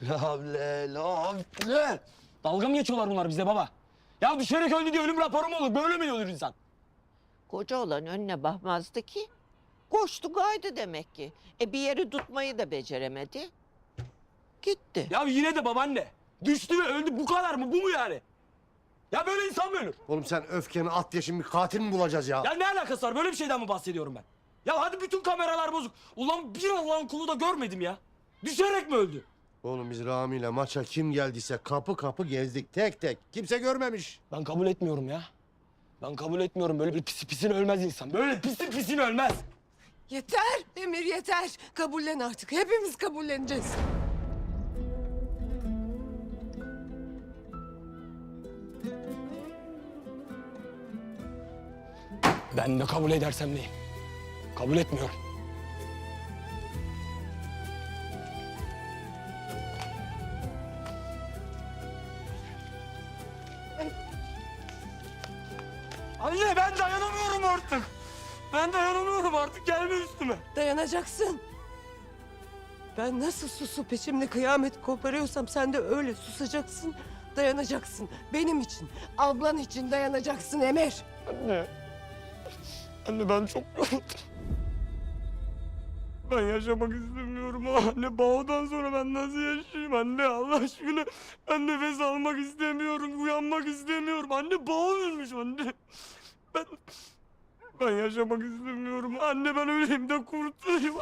La havle, la havle. Dalga mı geçiyorlar bunlar bize baba? Ya düşerek öldü diye ölüm raporu mu olur? Böyle mi olur insan? Koca olan önüne bakmazdı ki. Koştu kaydı demek ki. Bir yeri tutmayı da beceremedi. Gitti. Ya yine de babaanne. Düştü ve öldü, bu kadar mı? Bu mu yani? Ya böyle insan mı ölür? Oğlum sen öfkeni at diye şimdi bir katil mi bulacağız ya? Ya ne alakası var? Böyle bir şeyden mi bahsediyorum ben? Ya hadi bütün kameralar bozuk. Ulan bir Allah'ın kulu da görmedim ya. Düşerek mi öldü? Oğlum biz Rami ile maça kim geldiyse kapı kapı gezdik tek tek. Kimse görmemiş. Ben kabul etmiyorum ya. Ben kabul etmiyorum. Böyle bir pisi pisine ölmez insan. Böyle pisi pisine ölmez. Yeter Emir yeter. Kabullen artık. Hepimiz kabulleneceğiz. Ben de kabul edersem neyim? Kabul etmiyorum. Anne ben dayanamıyorum artık. Ben dayanamıyorum artık. Gelme üstüme. Dayanacaksın. Ben nasıl susup içimde kıyamet koparıyorsam sen de öyle susacaksın, dayanacaksın. Benim için, ablan için dayanacaksın Emir. Anne. Anne ben çok yoruldum. Ben yaşamak istemiyorum anne. Bağdan sonra ben nasıl yaşayayım anne Allah aşkına. Ben nefes almak istemiyorum, uyanmak istemiyorum. Anne bağım ölmüş anne. Ben yaşamak istemiyorum. Anne ben öleyim de kurtulayım.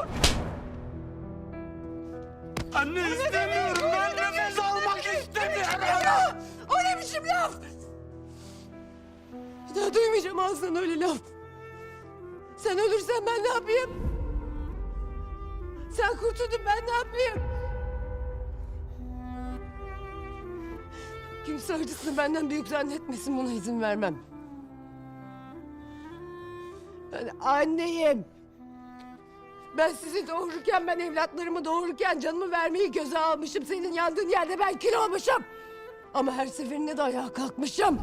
Anne istemiyorum. Ben nefes almak istemiyorum. O ne biçim laf? Bir daha duymayacağım ağzından öyle laf. Sen ölürsen ben ne yapayım? Sen kurtuldun ben ne yapayım? Kimse acısını benden büyük zannetmesin, buna izin vermem. Ben anneyim. Ben sizi doğururken, ben evlatlarımı doğururken canımı vermeyi göze almışım. Senin yandığın yerde ben kül olmuşum. Ama her seferinde de ayağa kalkmışım.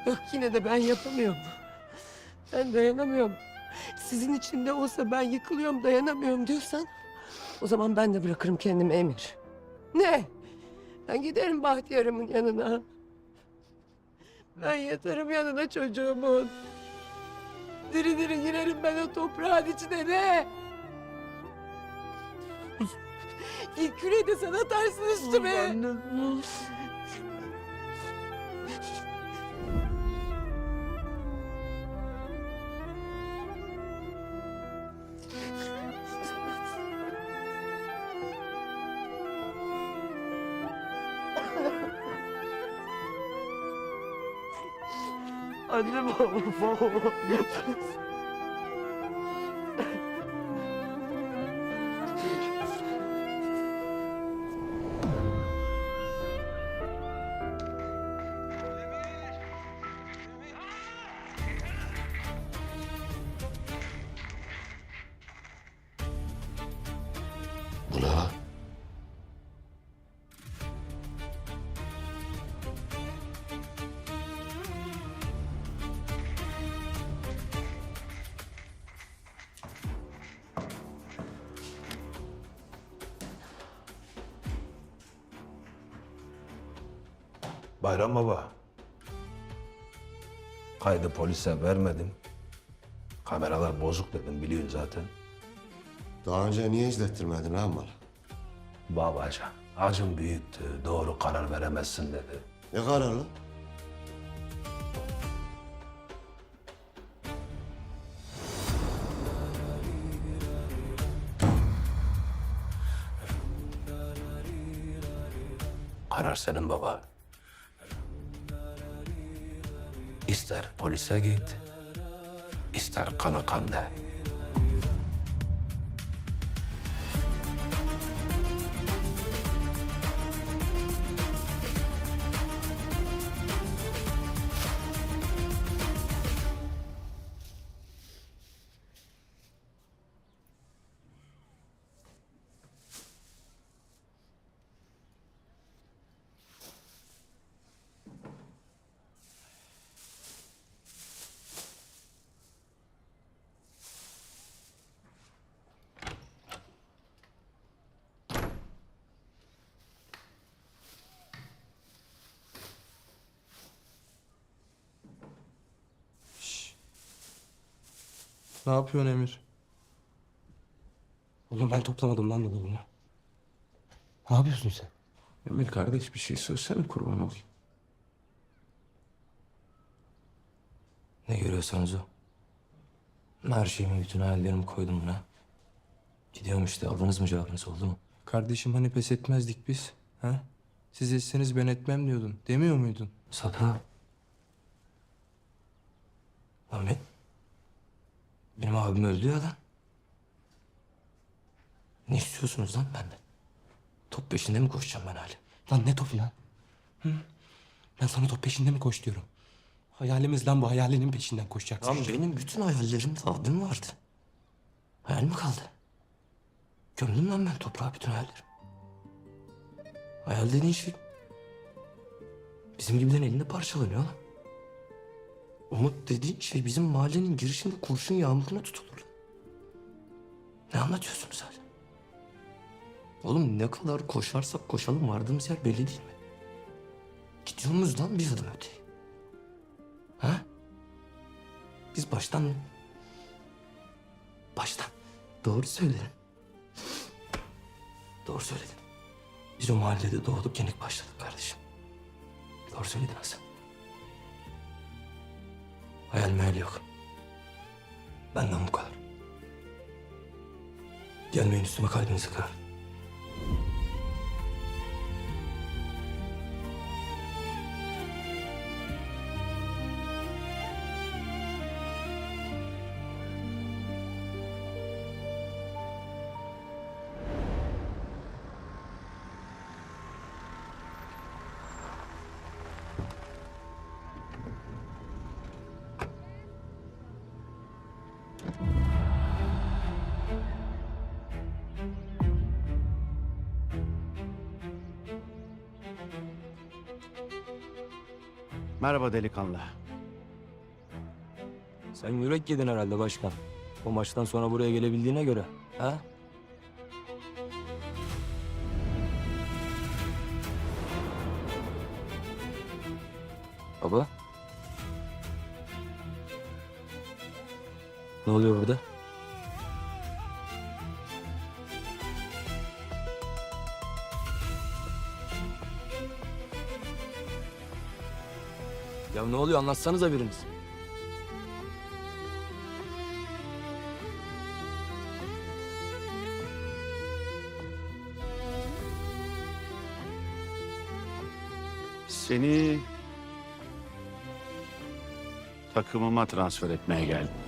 Yok yine de ben yapamıyorum. Ben dayanamıyorum. Sizin için de olsa ben yıkılıyorum, dayanamıyorum diyorsan... ...o zaman ben de bırakırım kendimi Emir. Ne? Ben giderim Bahtiyar'ımın yanına. Ben yatarım yanına çocuğumun. Diri diri girerim ben o toprağın içine ne? İlk küreği de sen atarsın üstüme. Annem babam. Bu ne lan? Bayram Baba. Kaydı polise vermedim. Kameralar bozuk dedim biliyorsun zaten. Daha önce niye izlettirmedin lan bana? Babacan, acım büyüktü. Doğru karar veremezsin dedi. Ne kararı? Karar senin baba. İster polise git, ister kana kan de. Ne yapıyorsun Emir? Oğlum ben toplamadım lan bunu. Ne yapıyorsun sen? Emir kardeş bir şey söylesene kurban olayım. Ne görüyorsanız o. Her şeyimi, bütün hayallerimi koydum buna. Gidiyorum işte. Aldınız mı cevabınız, oldu mu? Kardeşim hani pes etmezdik biz? Ha? Siz etseniz ben etmem diyordun. Demiyor muydun? Sapı. Lan benim abim öldü ya lan. Ne istiyorsunuz lan benden? Top peşinde mi koşacağım ben hala? Lan ne topu lan? Hı? Ben sana top peşinde mi koş diyorum? Hayalimiz lan bu, hayalinin peşinden koşacaksın. Lan benim bütün hayallerimde abim vardı. Hayal mi kaldı? Gömdüm lan ben toprağa bütün hayallerim. Hayal dediğin şey bizim gibilerin elinde parçalanıyor lan. Umut dediğin şey bizim mahallenin girişinde kurşun yağmuruna tutulur lan. Ne anlatıyorsunuz hala? Oğlum ne kadar koşarsak koşalım vardığımız yer belli değil mi? Gidiyor muyuz lan bir adım öteye? Ha? Biz baştan doğru söylerim. Doğru söyledin. Biz o mahallede doğduk, yenik başladık kardeşim. Doğru söyledin Hasan. Hayal meyal yok. Benden bu kadar. Gelmeyin üstüme, kalbinizi kırar. Merhaba delikanlı. Sen yürek yedin herhalde başkan. O maçtan sonra buraya gelebildiğine göre. Ha? Baba. Ne oluyor burada? Ya ne oluyor, anlatsanıza biriniz. Seni takımıma transfer etmeye geldim.